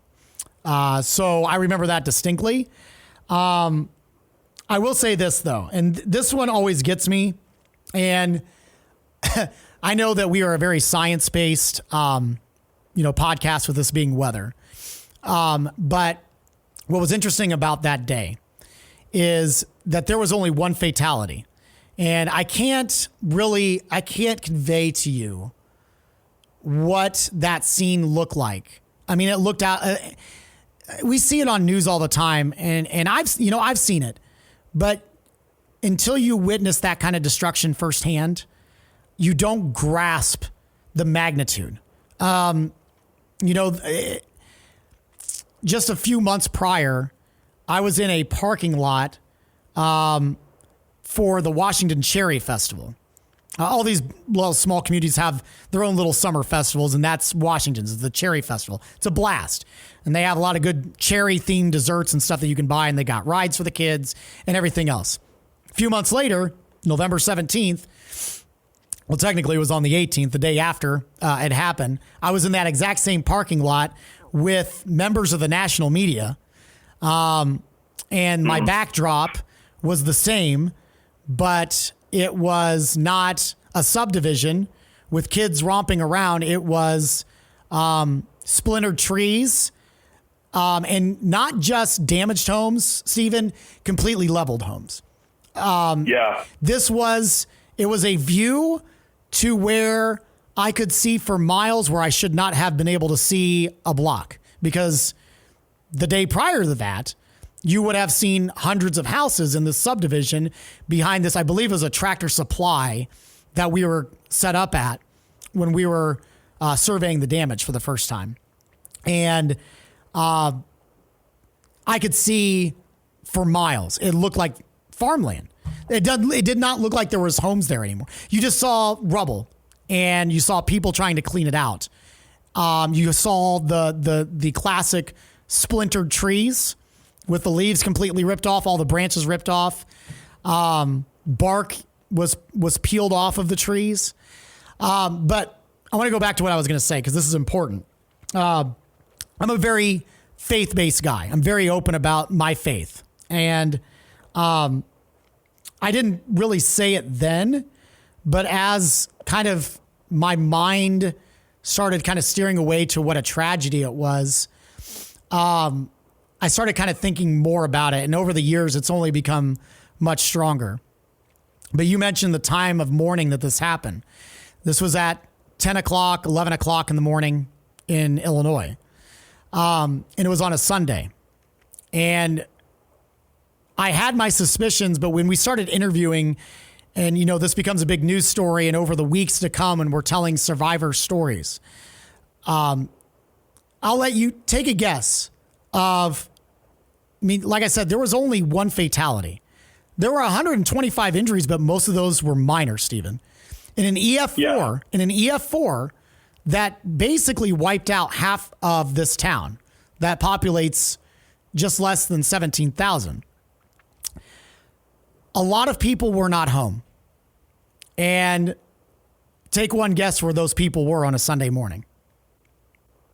So I remember that distinctly. I will say this, though, and this one always gets me. And I know that we are a very science-based, podcast with this being weather. But what was interesting about that day is that there was only one fatality. And I can't convey to you what that scene looked like. I mean, it looked out, we see it on news all the time, and I've seen it, but until you witness that kind of destruction firsthand, you don't grasp the magnitude. Just a few months prior, I was in a parking lot for the Washington Cherry Festival. All these little small communities have their own little summer festivals, and that's Washington's, the Cherry Festival. It's a blast. And they have a lot of good cherry-themed desserts and stuff that you can buy, and they got rides for the kids and everything else. A few months later, November 17th, well, technically it was on the 18th, the day after it happened, I was in that exact same parking lot with members of the national media, and my backdrop was the same, but it was not a subdivision with kids romping around. It was splintered trees, and not just damaged homes, Stephen, completely leveled homes. It was a view to where I could see for miles where I should not have been able to see a block, because the day prior to that, you would have seen hundreds of houses in this subdivision behind this. I believe it was a Tractor Supply that we were set up at when we were surveying the damage for the first time. And I could see for miles. It looked like farmland. It did not look like there was homes there anymore. You just saw rubble, and you saw people trying to clean it out. You saw the classic splintered trees with the leaves completely ripped off, all the branches ripped off. Bark was peeled off of the trees. But I want to go back to what I was going to say, because this is important. I'm a very faith-based guy. I'm very open about my faith. And I didn't really say it then, but as kind of my mind started kind of steering away to what a tragedy it was, I started kind of thinking more about it. And over the years, it's only become much stronger. But you mentioned the time of morning that this happened. This was at 10 o'clock, 11 o'clock in the morning in Illinois. And it was on a Sunday. And I had my suspicions, but when we started interviewing, and, this becomes a big news story, and over the weeks to come, and we're telling survivor stories, I'll let you take a guess like I said, there was only one fatality. There were 125 injuries, but most of those were minor, Stephen. In an EF4, that basically wiped out half of this town that populates just less than 17,000. A lot of people were not home. And take one guess where those people were on a Sunday morning.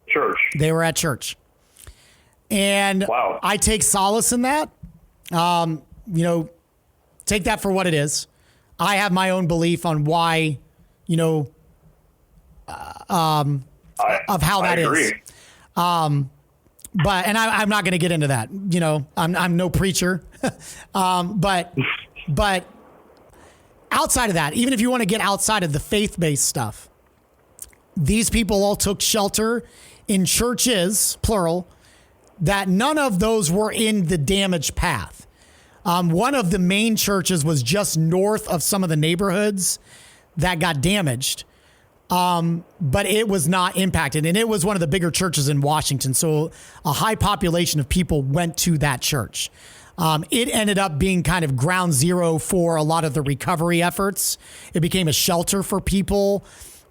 Church. They were at church. And wow. I take solace in that. Take that for what it is. I have my own belief on why, of how that is. I'm not going to get into that. I'm no preacher. But outside of that, even if you want to get outside of the faith-based stuff, these people all took shelter in churches, plural, that none of those were in the damage path. One of the main churches was just north of some of the neighborhoods that got damaged, but it was not impacted. And it was one of the bigger churches in Washington. So a high population of people went to that church. It ended up being kind of ground zero for a lot of the recovery efforts. It became a shelter for people.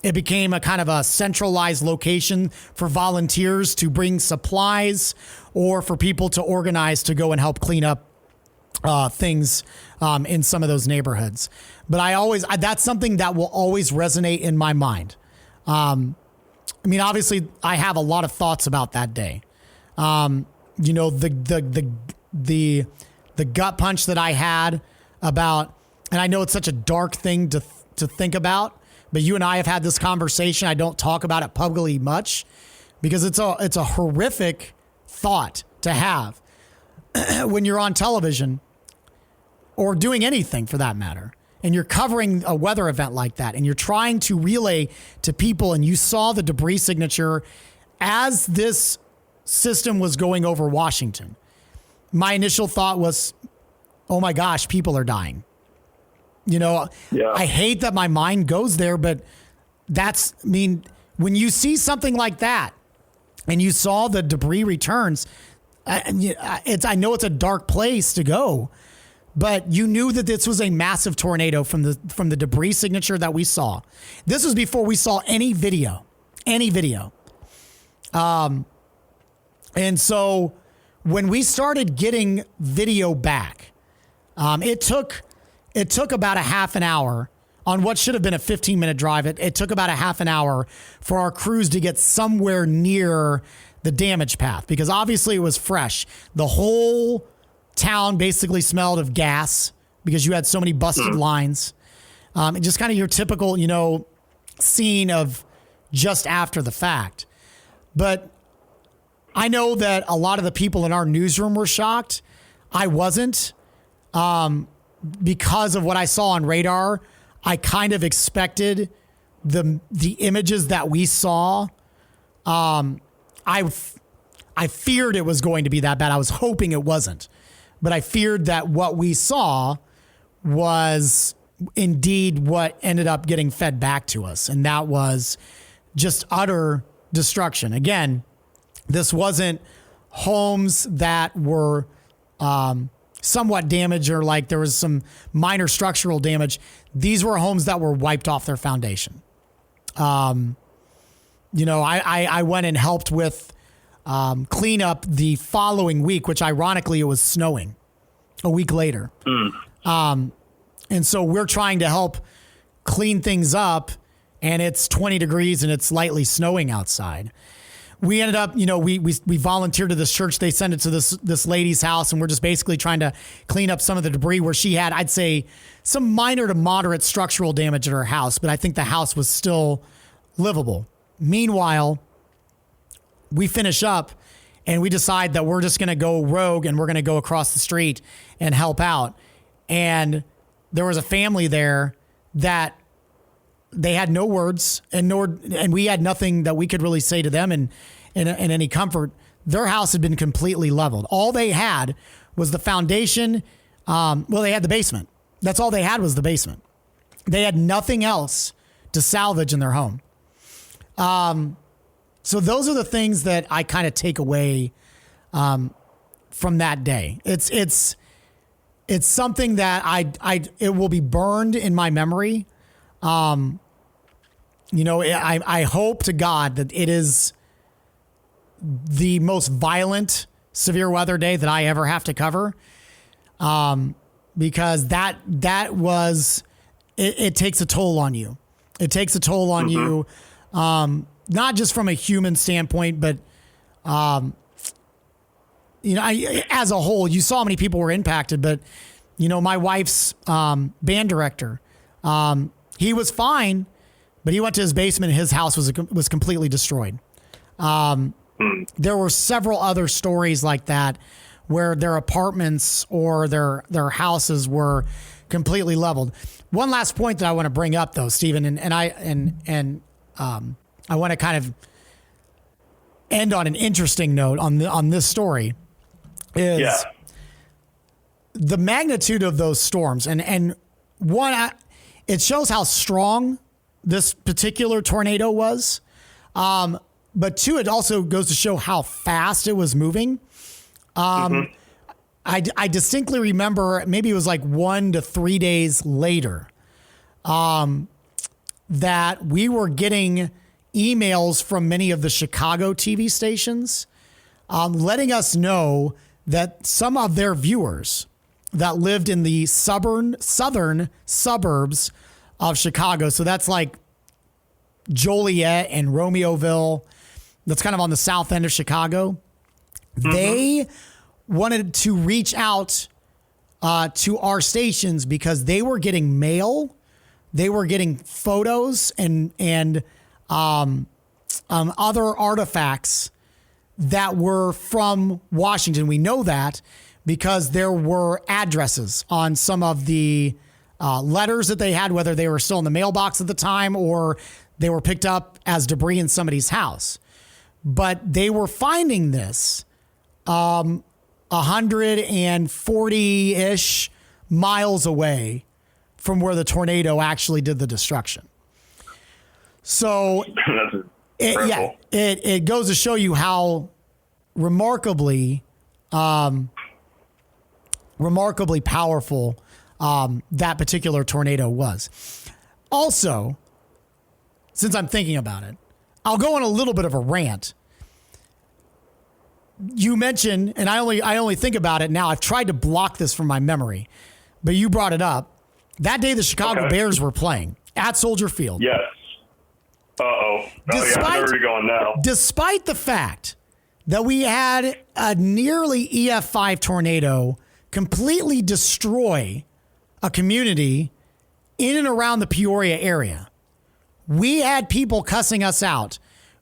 It became a kind of a centralized location for volunteers to bring supplies or for people to organize to go and help clean up things in some of those neighborhoods. But that's something that will always resonate in my mind. I mean, obviously, I have a lot of thoughts about that day. You know, the gut punch that I had about, and I know it's such a dark thing to think about, but you and I have had this conversation. I don't talk about it publicly much because it's a horrific thought to have when you're on television or doing anything for that matter, and you're covering a weather event like that, and you're trying to relay to people, and you saw the debris signature as this system was going over Washington. My initial thought was, oh my gosh, people are dying. You know, yeah. I hate that my mind goes there, but when you see something like that and you saw the debris returns, I know it's a dark place to go, but you knew that this was a massive tornado from the debris signature that we saw. This was before we saw any video. And so when we started getting video back, it took about a half an hour on what should have been a 15-minute drive. It took about a half an hour for our crews to get somewhere near the damage path because obviously it was fresh. The whole town basically smelled of gas because you had so many busted lines. Just kind of your typical, you know, scene of just after the fact. But I know that a lot of the people in our newsroom were shocked. I wasn't. Because of what I saw on radar, I kind of expected the images that we saw. I feared it was going to be that bad. I was hoping it wasn't. But I feared that what we saw was indeed what ended up getting fed back to us. And that was just utter destruction. Again, this wasn't homes that were somewhat damaged or like there was some minor structural damage. These were homes that were wiped off their foundation. You know, I went and helped with clean up the following week, which ironically it was snowing a week later. And so we're trying to help clean things up, and it's 20 degrees and it's lightly snowing outside. We ended up, you know, we volunteered to this church. They sent it to this lady's house, and we're just basically trying to clean up some of the debris where she had, I'd say, some minor to moderate structural damage at her house, but I think the house was still livable. Meanwhile, we finish up and we decide that we're just going to go rogue and we're going to go across the street and help out. And there was a family there that they had no words and we had nothing that we could really say to them in any comfort. Their house had been completely leveled. All they had was the foundation. They had the basement. That's all they had was the basement. They had nothing else to salvage in their home. So those are the things that I kind of take away from that day. It's something that it will be burned in my memory. You know, I hope to God that it is the most violent severe weather day that I ever have to cover. Because that was, it takes a toll on you. It takes a toll on you. Not just from a human standpoint, but, you know, as a whole, you saw how many people were impacted, but, you know, my wife's band director, he was fine, but he went to his basement and his house was completely destroyed. There were several other stories like that where their apartments or their houses were completely leveled. One last point that I want to bring up though, Stephen, and I want to kind of end on an interesting note on this story is the magnitude of those storms. And one, it shows how strong this particular tornado was. But two, it also goes to show how fast it was moving. I distinctly remember maybe it was like 1 to 3 days later that we were getting emails from many of the Chicago TV stations letting us know that some of their viewers that lived in the southern suburbs of Chicago. So that's like Joliet and Romeoville. That's kind of on the south end of Chicago. Mm-hmm. They wanted to reach out to our stations because they were getting mail, they were getting photos and other artifacts that were from Washington. We know that because there were addresses on some of the letters that they had, whether they were still in the mailbox at the time or they were picked up as debris in somebody's house. But they were finding this 140-ish miles away from where the tornado actually did the destruction. So it goes to show you how remarkably powerful that particular tornado was. Also, since I'm thinking about it, I'll go on a little bit of a rant. You mentioned, and I only think about it now. I've tried to block this from my memory, but you brought it up. That day, the Chicago Bears were playing at Soldier Field. Yes. I know where you're going now. Despite the fact that we had a nearly EF5 tornado completely destroy a community in and around the Peoria area, we had people cussing us out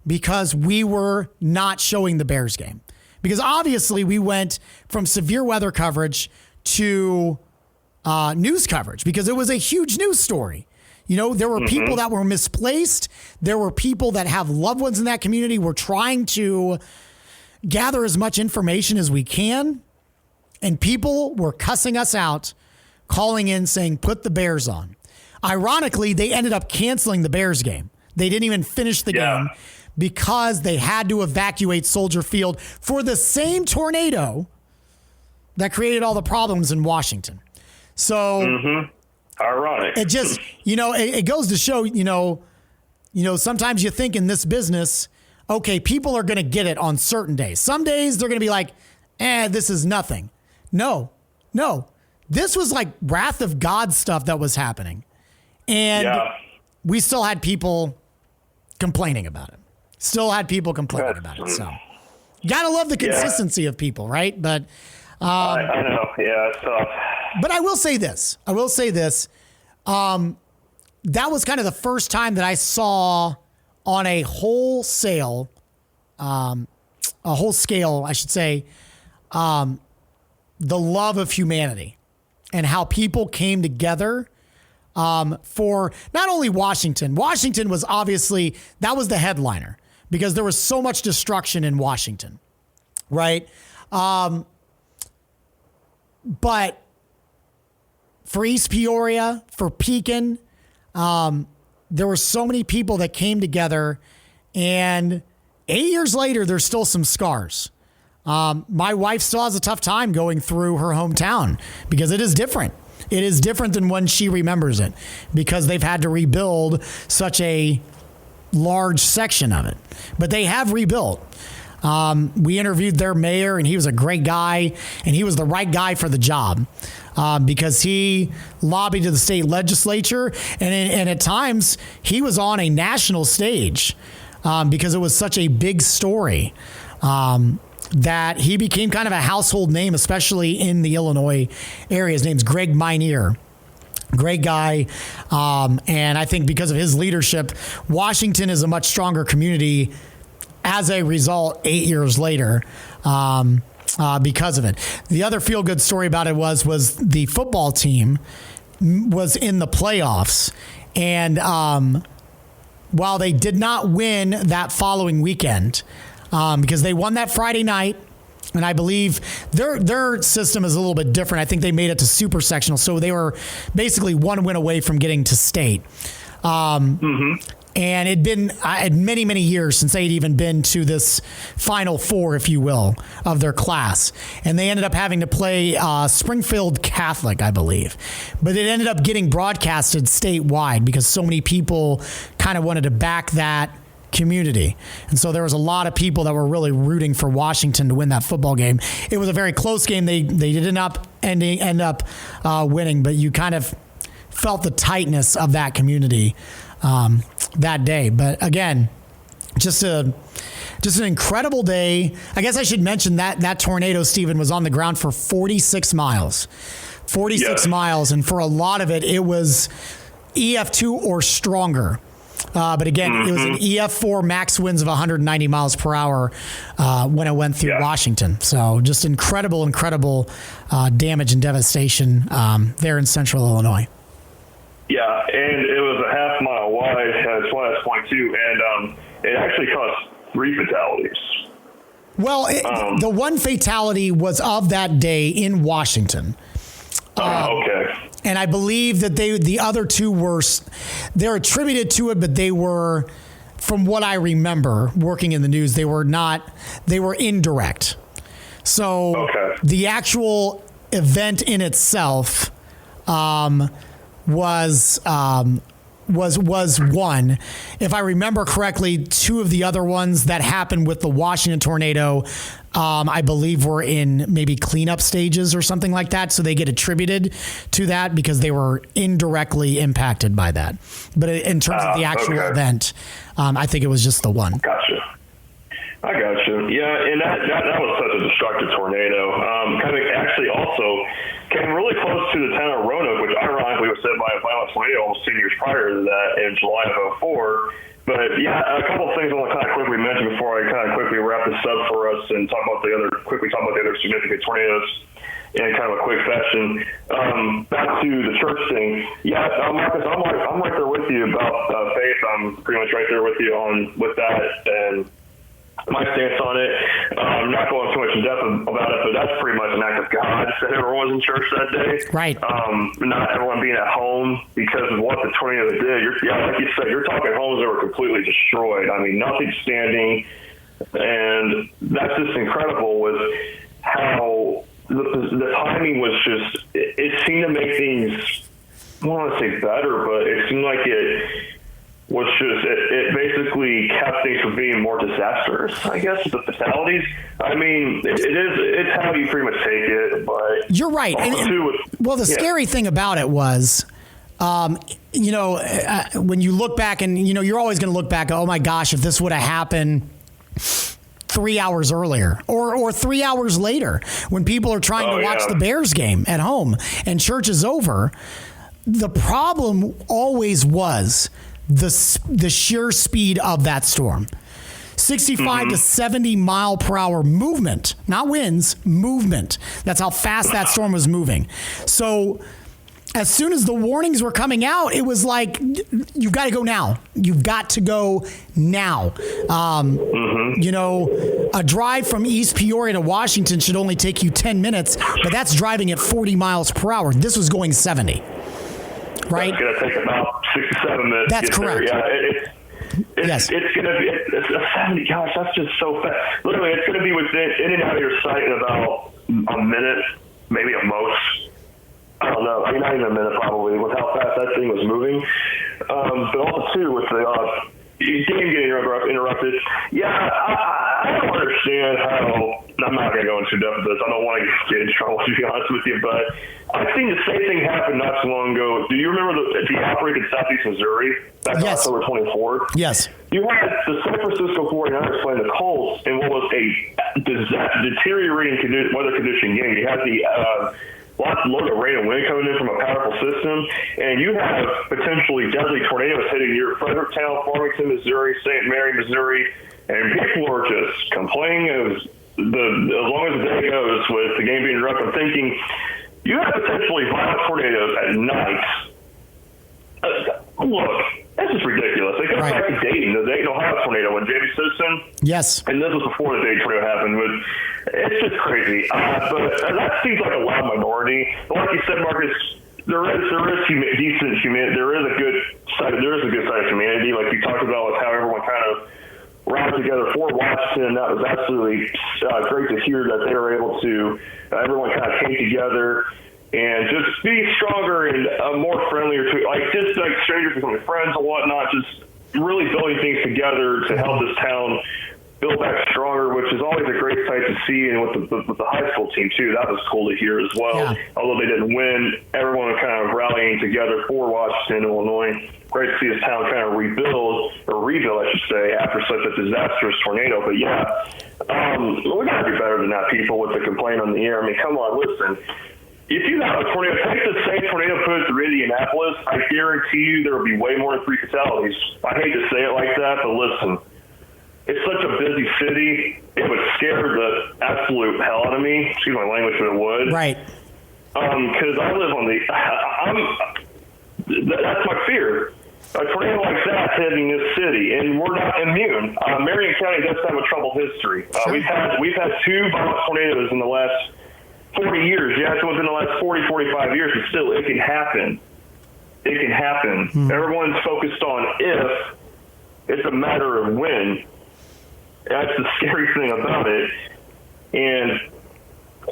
because we were not showing the Bears game. Because obviously we went from severe weather coverage to news coverage because it was a huge news story. You know, there were people that were misplaced. There were people that have loved ones in that community. We're trying to gather as much information as we can. And people were cussing us out, calling in saying, put the Bears on. Ironically, they ended up canceling the Bears game. They didn't even finish the game because they had to evacuate Soldier Field for the same tornado that created all the problems in Washington. So ironic. It just, it goes to show, sometimes you think in this business, okay, people are going to get it on certain days. Some days they're going to be like, this is nothing. No. This was like wrath of God stuff that was happening. And we still had people complaining about it. So gotta love the consistency of people, right? But I know. Yeah, it's tough. But I will say this. That was kind of the first time that I saw on a whole scale, the love of humanity and how people came together for not only Washington. Washington was obviously, that was the headliner because there was so much destruction in Washington, right? But for East Peoria, for Pekin, there were so many people that came together, and 8 years later, there's still some scars. My wife still has a tough time going through her hometown because it is different. It is different than when she remembers it because they've had to rebuild such a large section of it. But they have rebuilt. We interviewed their mayor, and he was a great guy, and he was the right guy for the job because he lobbied to the state legislature, and at times he was on a national stage because it was such a big story that he became kind of a household name, especially in the Illinois area. His name's Greg Minear. Great guy. And I think because of his leadership, Washington is a much stronger community as a result 8 years later because of it. The other feel-good story about it was the football team was in the playoffs. And while they did not win that following weekend, because they won that Friday night, and I believe their system is a little bit different. I think they made it to super sectional, so they were basically one win away from getting to state. And it'd been many, many years since they'd even been to this Final Four, if you will, of their class. And they ended up having to play Springfield Catholic, I believe. But it ended up getting broadcasted statewide because so many people kind of wanted to back that community. And so there was a lot of people that were really rooting for Washington to win that football game. It was a very close game. They ended up end up winning, but you kind of felt the tightness of that community that day. But again, just an incredible day. I guess I should mention that tornado, Stephen, was on the ground for 46 miles. 46 miles, and for a lot of it, it was EF2 or stronger. But again, it was an EF4 max winds of 190 miles per hour when it went through Washington. So just incredible damage and devastation there in central Illinois. Yeah, and it was a half mile wide, as well as 0.2, and it actually caused 3 fatalities. Well, the one fatality was of that day in Washington. Okay. And I believe that the other 2 they're attributed to it, but they were, from what I remember working in the news, they were indirect. So the actual event in itself was one. If I remember correctly, 2 of the other ones that happened with the Washington tornado, I believe were in maybe cleanup stages or something like that. So they get attributed to that because they were indirectly impacted by that. But in terms of the actual event, I think it was just the one. Gotcha. I gotcha. Yeah, and that was such a destructive tornado. Kind of actually also came really close to the town of Roanoke, which ironically was hit by a violent tornado almost 10 years prior to that in July of 2004. But yeah, a couple of things I want to kind of quickly mention before I kind of quickly wrap this up for us and talk about the other significant tornadoes in kind of a quick fashion. Back to the church thing. Yeah, Marcus, I'm right there with you about faith. I'm pretty much right there with you with that and my stance on it. I'm not going too much in depth about it, but that's pretty much an act of God that everyone was in church that day. Right. Not everyone being at home because of what the tornado did. Like you said, you're talking homes that were completely destroyed. I mean, nothing standing. And that's just incredible with how the timing was just, it seemed to make things, I don't want to say better, but it seemed like it was just, it basically kept things from being more disastrous, I guess, the fatalities. I mean, it's how you pretty much take it, but... You're right. The scary thing about it was, when you look back and, you're always going to look back, oh my gosh, if this would have happened 3 hours earlier or 3 hours later when people are trying to watch the Bears game at home and church is over, the problem always was the sheer speed of that storm. 65 to 70 mile per hour movement, not winds, movement. That's how fast that storm was moving. So as soon as the warnings were coming out, it was like, you've got to go now. You've got to go now. A drive from East Peoria to Washington should only take you 10 minutes, but that's driving at 40 miles per hour. This was going 70. Right? It's going to take about 67 minutes. That's correct. It's going to be it's 70. Gosh, that's just so fast. Literally, it's going to be in and out of your sight in about a minute, maybe at most. I don't know. I mean, not even a minute probably with how fast that thing was moving. But also, too, with the game getting interrupted. Yeah, I don't understand how. I'm not going to go into depth with this. I don't want to get in trouble, to be honest with you. But I've seen the same thing happen not so long ago. Do you remember the outbreak in southeast Missouri back on October 24th? Yes. You had the San Francisco 49ers playing the Colts in what was a deteriorating weather condition game. You had the load of rain and wind coming in from a powerful system, and you have potentially deadly tornadoes hitting your Fredericktown, Farmington, Missouri, St. Mary, Missouri, and people are just complaining as long as the day goes with the game being interrupted. I'm thinking you have potentially violent tornadoes at night. Look, this is ridiculous. It goes back to Dayton, the Dayton, Ohio tornado when Jamie Simpson. Yes. And this was before the Dayton tornado happened, but it's just crazy. But that seems like a loud minority. But like you said, Marcus, there is decent humanity. There is a good side of humanity, like you talked about, with how everyone kind of rallied together for Washington. That was absolutely great to hear that they were able to. Everyone kind of came together and just be stronger and more friendlier to, just like strangers becoming friends and whatnot, just really building things together to help this town build back stronger weather, which is always a great sight to see, and with the high school team too, that was cool to hear as well. Yeah. Although they didn't win, everyone kind of rallying together for Washington, Illinois. Great to see this town kind of rebuild, I should say, after such a disastrous tornado. But yeah, we got to do better than that, people, with the complaint on the air. I mean, come on, listen. If you have a tornado, take the same tornado put it through Indianapolis, I guarantee you there will be way more than 3 fatalities. I hate to say it like that, but listen, it's such a busy city, it would scare the absolute hell out of me. Excuse my language, but it would. Right. Because I live on that's my fear. A tornado like that hitting this city, and we're not immune. Marion County does have a troubled history. Sure. We've had 2 violent tornadoes in the last 40 years. Yeah, it's within the last 40, 45 years, but still, it can happen. It can happen. Everyone's focused on if. It's a matter of when. That's the scary thing about it. And,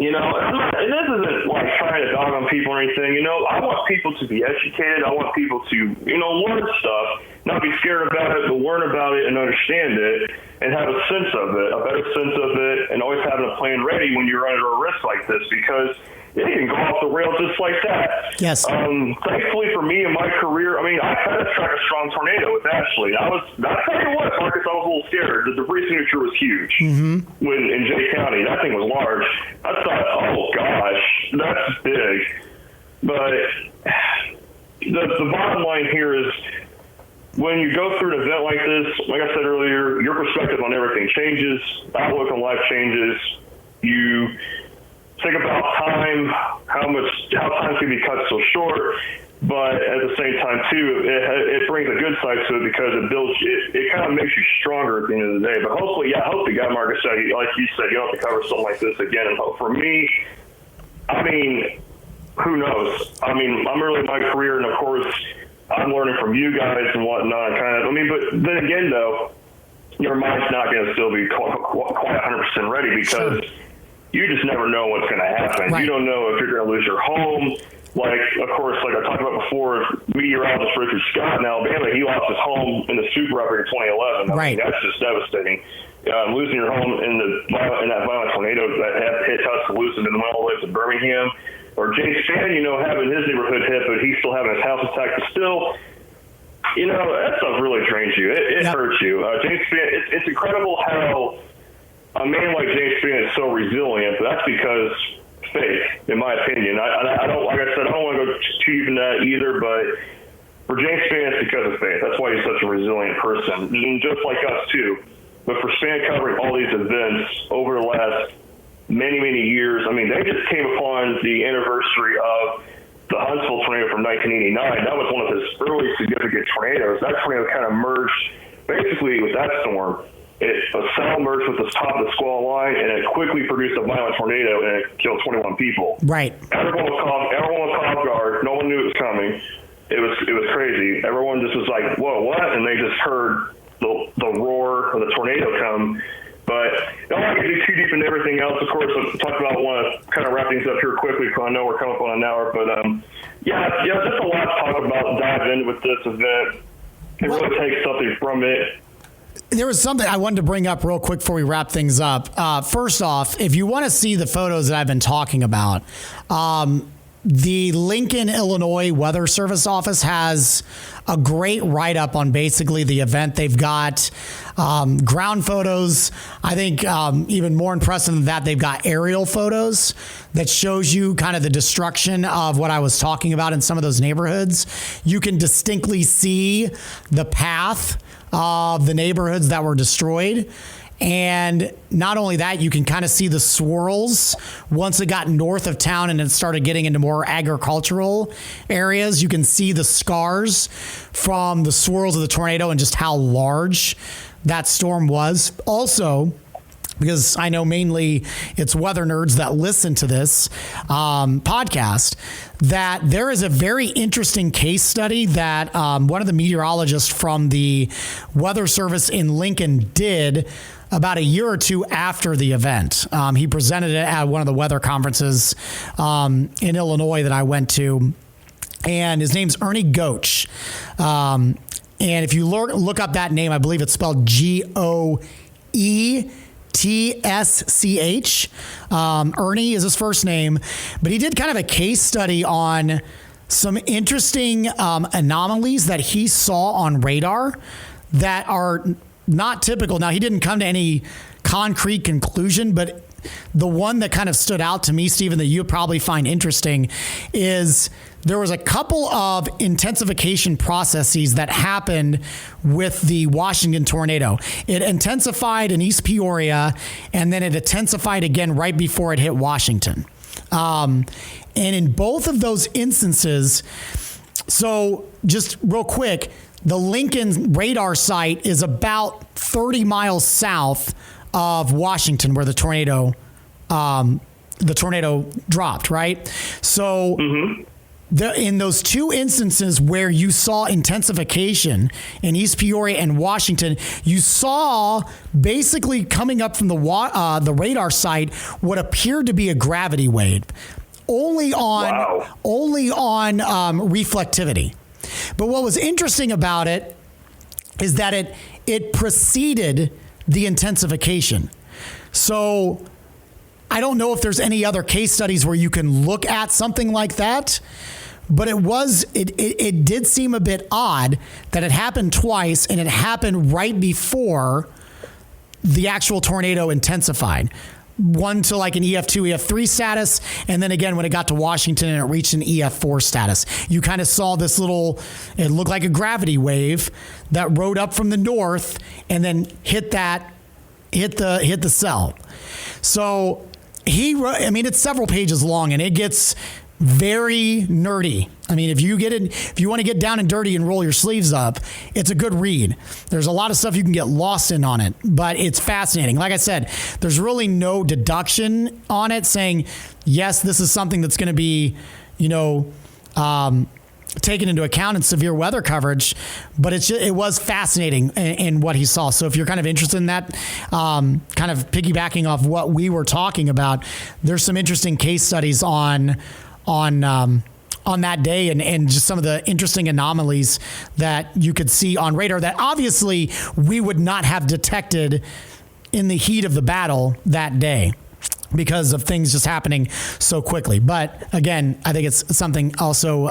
you know, and this isn't like trying to dog on people or anything. You know, I want people to be educated. I want people to, you know, learn stuff, not be scared about it, but learn about it and understand it and have a sense of it, a better sense of it, and always having a plan ready when you're under a risk like this, because it can go off the rails just like that. Yes. Thankfully for me in my career, I mean, I had to track a strong tornado with Ashley. I tell you what, Marcus, I was a little scared. The debris signature was huge when in Jay County. That thing was large. I thought, oh gosh, that's big. But the bottom line here is, when you go through an event like this, like I said earlier, your perspective on everything changes, outlook on life changes. You think about time, how time can be cut so short, but at the same time too, it brings a good side to it, because it kind of makes you stronger at the end of the day. But hopefully, I hope the guy Marcus said, like you said, you don't have to cover something like this again. And for me, I mean, who knows? I mean, I'm early in my career, and of course, I'm learning from you guys and whatnot. But then again, though, your mind's not going to still be quite 100% ready, because you just never know what's going to happen. Right. You don't know if you're going to lose your home. Like, of course, like I talked about before, meteorologist Richard Scott in Alabama, he lost his home in the super earthquake in 2011. Right. I mean, that's just devastating. Losing your home in that violent tornado that hit Tuscaloosa and then went all the way to Birmingham. Or James Spann, you know, having his neighborhood hit, but he's still having his house attacked. But still, you know, that stuff really drains you. It hurts you. James Spann, it's incredible how a man like James Spann is so resilient, but that's because faith, in my opinion. I don't, like I said, I don't want to go too deep in that either, but for James Spann, it's because of faith. That's why he's such a resilient person, and just like us too. But for Spann covering all these events over the last many, many years, I mean, they just came upon the anniversary of the Huntsville tornado from 1989. That was one of his early significant tornadoes. That tornado kind of merged basically with that storm. A cell merged with the top of the squall line, and it quickly produced a violent tornado, and it killed 21 people. Right. Everyone was caught off guard. No one knew it was coming. It was crazy. Everyone just was like, whoa, what? And they just heard the roar of the tornado come. But I don't want to get too deep into everything else. Of course, I want to kind of wrap things up here quickly, because I know we're coming up on an hour. But just a lot to talk about, dive in with this event. It really takes something from it. There was something I wanted to bring up real quick before we wrap things up. First off, if you want to see the photos that I've been talking about, the Lincoln, Illinois Weather Service office has a great write-up on basically the event. They've got ground photos. I think even more impressive than that, they've got aerial photos that shows you kind of the destruction of what I was talking about in some of those neighborhoods. You can distinctly see the path of the neighborhoods that were destroyed. And not only that, you can kind of see the swirls once it got north of town and it started getting into more agricultural areas. You can see the scars from the swirls of the tornado and just how large that storm was. Also, because I know mainly it's weather nerds that listen to this podcast, that there is a very interesting case study that one of the meteorologists from the Weather Service in Lincoln did about a year or two after the event. He presented it at one of the weather conferences in Illinois that I went to, and his name's Ernie Goetsch. And if you look up that name, I believe it's spelled Goetsch. TSCH. Ernie is his first name, but he did kind of a case study on some interesting anomalies that he saw on radar that are not typical. Now, he didn't come to any concrete conclusion, but the one that kind of stood out to me, Stephen, that you'll probably find interesting is there was a couple of intensification processes that happened with the Washington tornado. It intensified in East Peoria, and then it intensified again right before it hit Washington. And in both of those instances, so just real quick, the Lincoln radar site is about 30 miles south of Washington, where the tornado dropped, right? So in those two instances where you saw intensification in East Peoria and Washington, you saw basically coming up from the radar site what appeared to be a gravity wave, only on reflectivity. But what was interesting about it is that it preceded the intensification. So I don't know if there's any other case studies where you can look at something like that, but it did seem a bit odd that it happened twice, and it happened right before the actual tornado intensified. One to like an EF2, EF3 status, and then again when it got to Washington and it reached an EF4 status. You kind of saw this it looked like a gravity wave that rode up from the north and then hit the cell. So it's several pages long, and it gets very nerdy. I mean, if you want to get down and dirty and roll your sleeves up, it's a good read. There's a lot of stuff you can get lost in on it, but it's fascinating. Like I said, there's really no deduction on it saying, yes, this is something that's going to be, taken into account in severe weather coverage, but it was fascinating in what he saw. So if you're kind of interested in that, kind of piggybacking off what we were talking about, there's some interesting case studies on that day and just some of the interesting anomalies that you could see on radar that obviously we would not have detected in the heat of the battle that day because of things just happening so quickly. But again, I think it's something also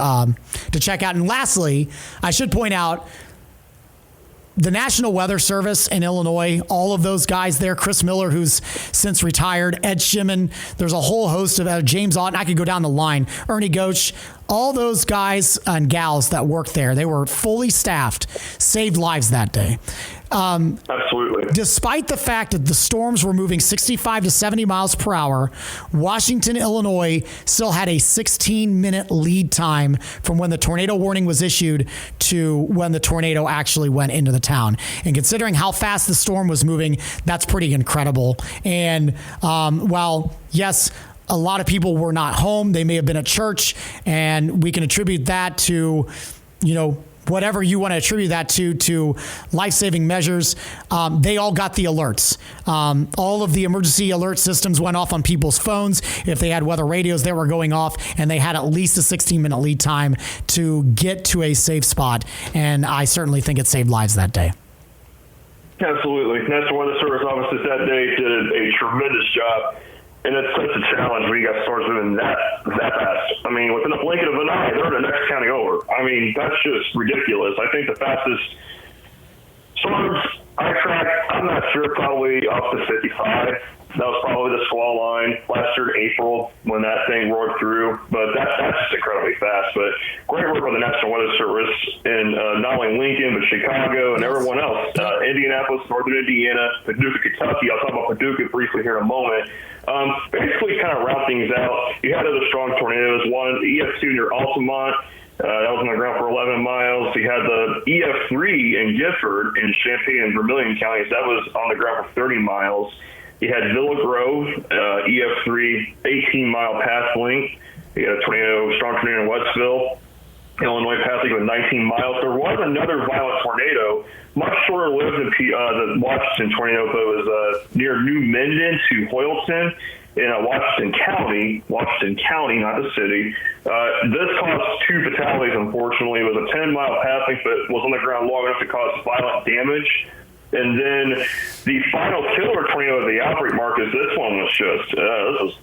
to check out. And lastly, I should point out the National Weather Service in Illinois, all of those guys there, Chris Miller, who's since retired, Ed Shimon, there's a whole host of James Otten, I could go down the line, Ernie Goach, all those guys and gals that worked there, they were fully staffed, saved lives that day. Absolutely. Despite the fact that the storms were moving 65 to 70 miles per hour, Washington, Illinois still had a 16-minute lead time from when the tornado warning was issued to when the tornado actually went into the town. And considering how fast the storm was moving, that's pretty incredible. And while, yes, a lot of people were not home, they may have been at church, and we can attribute that to, whatever you want to attribute that to life-saving measures. They all got the alerts. All of the emergency alert systems went off on people's phones. If they had weather radios, they were going off, and they had at least a 16-minute lead time to get to a safe spot. And I certainly think it saved lives that day. Absolutely. National Weather Service officers that day did a tremendous job. And it's such a challenge when you got storms moving that fast. I mean, within a blink of an eye, they're the next county over. I mean, that's just ridiculous. I think the fastest storms I tracked, I'm not sure, probably up to 55. That was probably the squall line last year in April when that thing roared through. But that's just incredibly fast. But great work by the National Weather Service in not only Lincoln, but Chicago and everyone else. Indianapolis, Northern Indiana, Paducah, Kentucky. I'll talk about Paducah briefly here in a moment. Basically, kind of round things out. You had other strong tornadoes. One, the EF2 near Altamont. That was on the ground for 11 miles. You had the EF3 in Gifford in Champaign and Vermilion counties. That was on the ground for 30 miles. You had Villa Grove, EF3, 18-mile path length. You had a strong tornado in Westville, Illinois, path length with 19 miles. There was another violent tornado, much shorter lived than the Washington tornado, but it was near New Minden to Hoyleton in Washington County, not the city. This caused 2 fatalities, unfortunately. It was a 10-mile path length, but was on the ground long enough to cause violent damage And then the final killer tornado of the outbreak, Marcus, this one was just, this was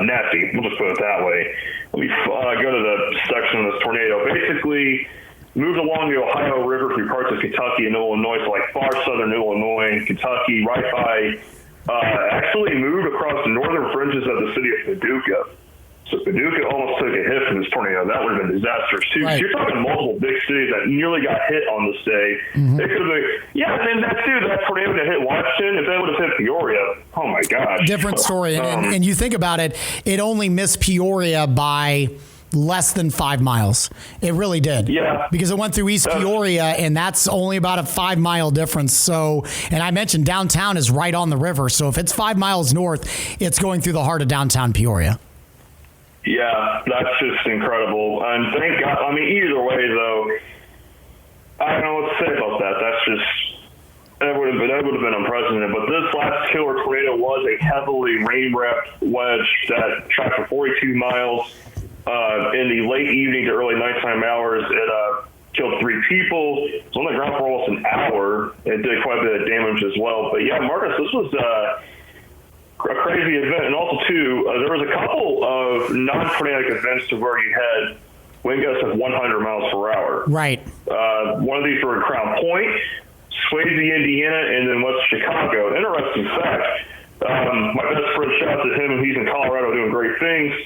nasty. We'll just put it that way. Let me go to the section of this tornado. Basically, moved along the Ohio River through parts of Kentucky and Illinois, so like far southern Illinois and Kentucky, right by, actually moved across the northern fringes of the city of Paducah. So Paducah almost took a hit from this tornado. That would have been disastrous, too. Right. So you're talking multiple big cities that nearly got hit on this day. It could have been, and then that tornado that hit Washington, if that would have hit Peoria, oh, my gosh. Different story. And you think about it, it only missed Peoria by less than 5 miles. It really did. Yeah. Because it went through East Peoria, and that's only about a 5 mile difference. So, and I mentioned downtown is right on the river. So if it's 5 miles north, it's going through the heart of downtown Peoria. Yeah, that's just incredible. And thank God, I mean, either way, though, I don't know what to say about that. That's just, that would have been unprecedented. But this last killer tornado was a heavily rain-wrapped wedge that tracked for 42 miles. In the late evening to early nighttime hours, it killed 3 people. It was on the ground for almost an hour. It did quite a bit of damage as well. But yeah, Marcus, this was a crazy event. And also, too, there was a couple of non-tornadic events to where you had wind gusts of 100 miles per hour. Right. One of these were in Crown Point, Swayze, Indiana, and then West Chicago. Interesting fact. My best friend, shout out to him, and he's in Colorado doing great things.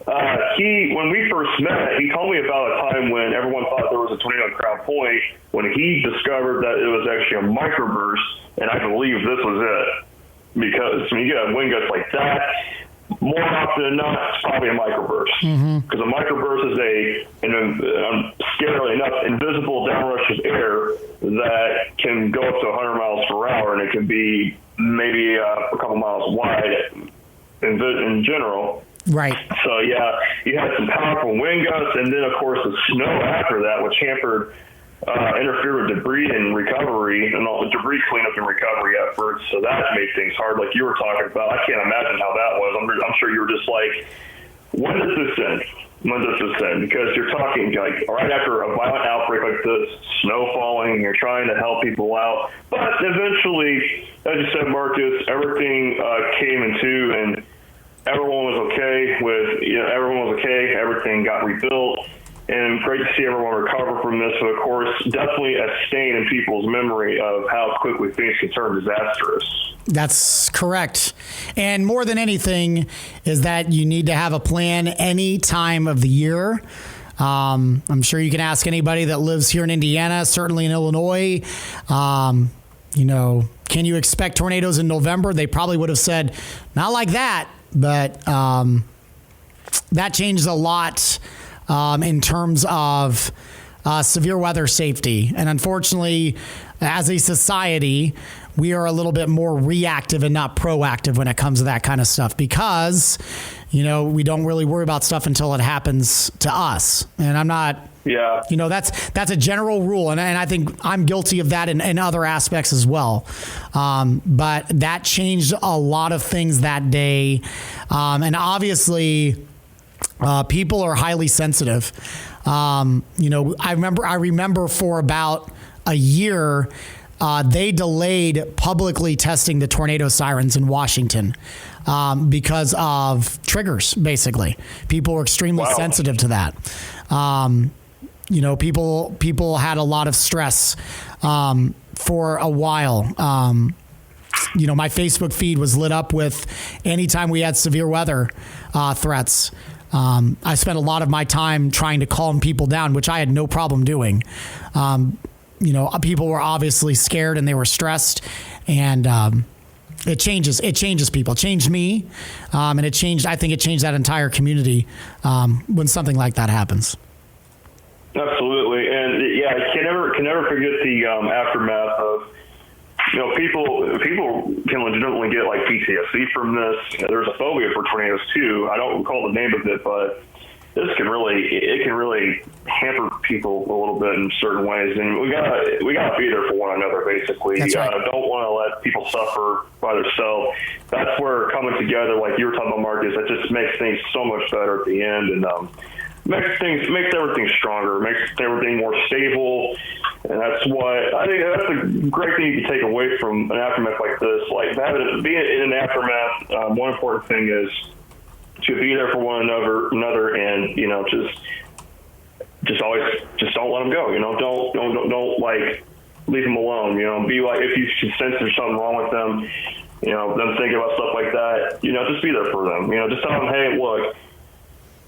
When we first met, he told me about a time when everyone thought there was a tornado in Crown Point, when he discovered that it was actually a microburst, and I believe this was it. Because when you get wind gusts like that, more often than not, it's probably a microburst. Because a microburst is scarily enough, invisible downrush of air that can go up to 100 miles per hour, and it can be maybe a couple miles wide in general. Right. So, yeah, you had some powerful wind gusts, and then, of course, the snow after that, which interfered with debris and recovery and all the debris cleanup and recovery efforts. So that made things hard, like you were talking about. I can't imagine how that was. I'm sure you were just like, when does this end? When does this end? Because you're talking like right after a violent outbreak like this, snow falling, you're trying to help people out. But eventually, as you said, Marcus, everything came into, and everyone was okay everyone was okay. Everything got rebuilt. And great to see everyone recover from this. But, of course, definitely a stain in people's memory of how quickly things can turn disastrous. That's correct. And more than anything is that you need to have a plan any time of the year. I'm sure you can ask anybody that lives here in Indiana, certainly in Illinois. Can you expect tornadoes in November? They probably would have said, not like that. But that changed a lot in terms of severe weather safety. And unfortunately, as a society, we are a little bit more reactive and not proactive when it comes to that kind of stuff because, we don't really worry about stuff until it happens to us. And I'm not, that's a general rule. And I think I'm guilty of that in other aspects as well. But that changed a lot of things that day. And obviously, people are highly sensitive. I remember for about a year, they delayed publicly testing the tornado sirens in Washington because of triggers, basically. People were extremely sensitive to that. People had a lot of stress for a while. My Facebook feed was lit up with anytime we had severe weather threats. I spent a lot of my time trying to calm people down, which I had no problem doing. People were obviously scared and they were stressed, and it changes people. It changed me, and I think it changed that entire community when something like that happens. Absolutely, and I can never forget the aftermath of. People can legitimately get like PTSD from this. There's a phobia for tornadoes too. I don't recall the name of it, but this can really hamper people a little bit in certain ways. And we gotta be there for one another. Basically, That's right. Don't want to let people suffer by themselves. That's where coming together, like you were talking about, Marcus, that just makes things so much better at the end, and makes everything stronger, makes everything more stable. And that's what I think that's a great thing you can take away from an aftermath like this. Like being in an aftermath, one important thing is to be there for one another, and just always don't let them go. Don't like leave them alone. Be like, if you sense there's something wrong with them, them thinking about stuff like that. Just be there for them. Just tell them, hey, look.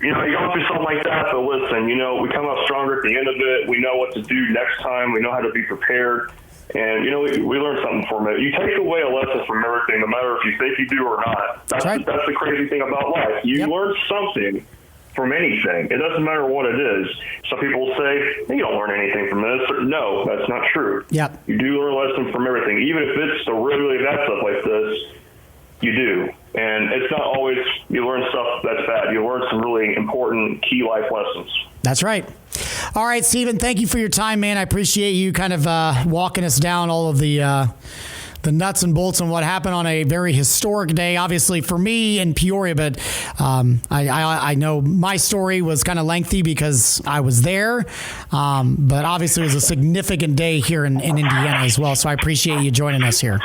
You're going through something like that, but listen, we come up stronger at the end of it. We know what to do next time. We know how to be prepared. And, we learn something from it. You take away a lesson from everything, no matter if you think you do or not. That's the crazy thing about life. You learn something from anything. It doesn't matter what it is. Some people say, you don't learn anything from this. No, that's not true. Yep. You do learn a lesson from everything. Even if it's the really, really bad stuff like this, you do. And it's not always you learn stuff that's bad. You learn some really important key life lessons. That's right. All right, Stephen, thank you for your time, man. I appreciate you kind of walking us down all of the nuts and bolts on what happened on a very historic day, obviously for me in Peoria, but I know my story was kind of lengthy because I was there, but obviously it was a significant day here in Indiana as well, so I appreciate you joining us here.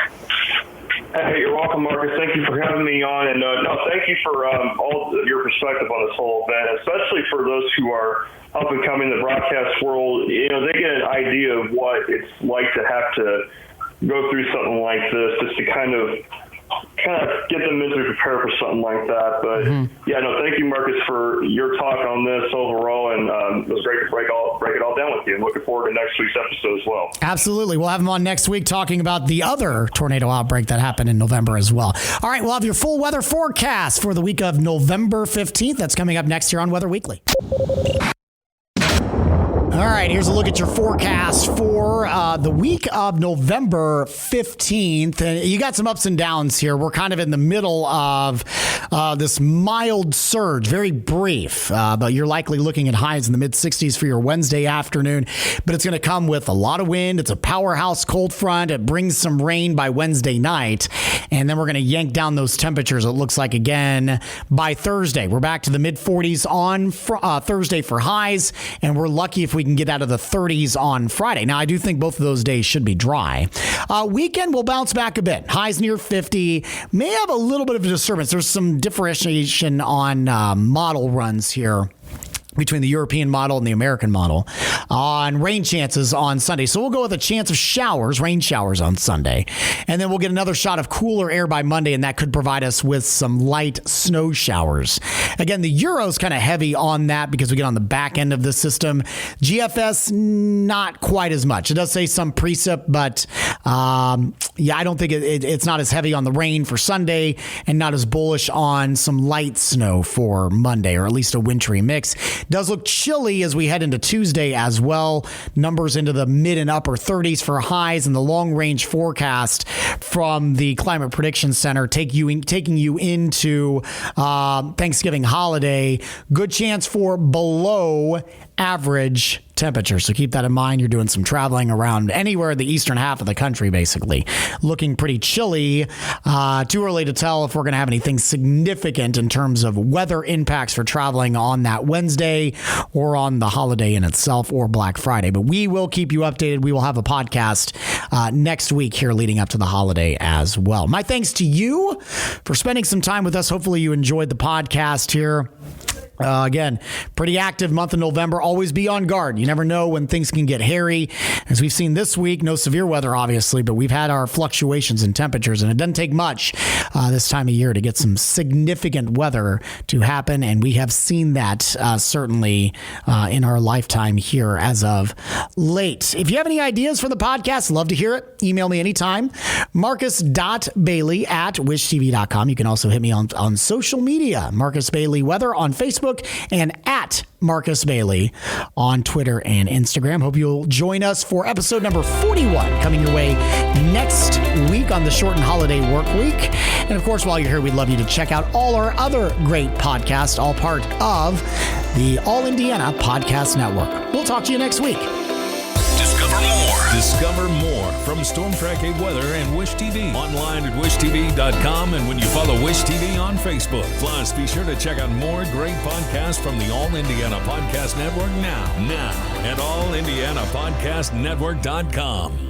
Hey, you're welcome, Marcus. Thank you for having me on, and thank you for all of your perspective on this whole event, especially for those who are up and coming in the broadcast world. They get an idea of what it's like to have to go through something like this, just to kind of get them mentally prepared for something like that. But thank you, Marcus, for your talk on this overall, and it was great to break it all down with you. I'm looking forward to next week's episode as well. Absolutely. We'll have him on next week talking about the other tornado outbreak that happened in November as well. All right, we'll have your full weather forecast for the week of November 15th. That's coming up next here on Weather Weekly. All right, here's a look at your forecast for the week of November 15th. And you got some ups and downs here. We're kind of in the middle of this mild surge, very brief, but you're likely looking at highs in the mid-60s for your Wednesday afternoon. But it's going to come with a lot of wind. It's a powerhouse cold front. It brings some rain by Wednesday night. And then we're going to yank down those temperatures, it looks like, again by Thursday. We're back to the mid-40s on Thursday for highs, and we're lucky if we can get out of the 30s on Friday. Now, I do think both of those days should be dry. Weekend will bounce back a bit. Highs near 50. May have a little bit of a disturbance. There's some differentiation on model runs here between the European model and the American model on rain chances on Sunday. So we'll go with a chance of showers, rain showers on Sunday. And then we'll get another shot of cooler air by Monday, and that could provide us with some light snow showers. Again, the Euro's kind of heavy on that because we get on the back end of the system. GFS, not quite as much. It does say some precip, but I don't think it's not as heavy on the rain for Sunday and not as bullish on some light snow for Monday, or at least a wintry mix. Does look chilly as we head into Tuesday as well. Numbers into the mid and upper 30s for highs, and the long range forecast from the Climate Prediction Center taking you into Thanksgiving holiday. Good chance for below average temperature. So keep that in mind. You're doing some traveling around anywhere in the eastern half of the country, basically. Looking pretty chilly. Too early to tell if we're going to have anything significant in terms of weather impacts for traveling on that Wednesday or on the holiday in itself or Black Friday. But we will keep you updated. We will have a podcast next week here leading up to the holiday as well. My thanks to you for spending some time with us. Hopefully you enjoyed the podcast here. Again, pretty active month of November. Always be on guard. You never know when things can get hairy. As we've seen this week, no severe weather, obviously, but we've had our fluctuations in temperatures, and it doesn't take much this time of year to get some significant weather to happen. And we have seen that certainly in our lifetime here as of late. If you have any ideas for the podcast, love to hear it. Email me anytime. Marcus.Bailey@wishtv.com. You can also hit me on social media. Marcus Bailey Weather on Facebook, and at Marcus Bailey on Twitter and Instagram. Hope you'll join us for episode number 41 coming your way next week on the shortened holiday work week. And of course, while you're here, we'd love you to check out all our other great podcasts, all part of the All Indiana Podcast Network. We'll talk to you next week. Discover more from Storm Track 8 Weather and Wish TV. Online at wishtv.com and when you follow Wish TV on Facebook. Plus, be sure to check out more great podcasts from the All Indiana Podcast Network now at allindianapodcastnetwork.com.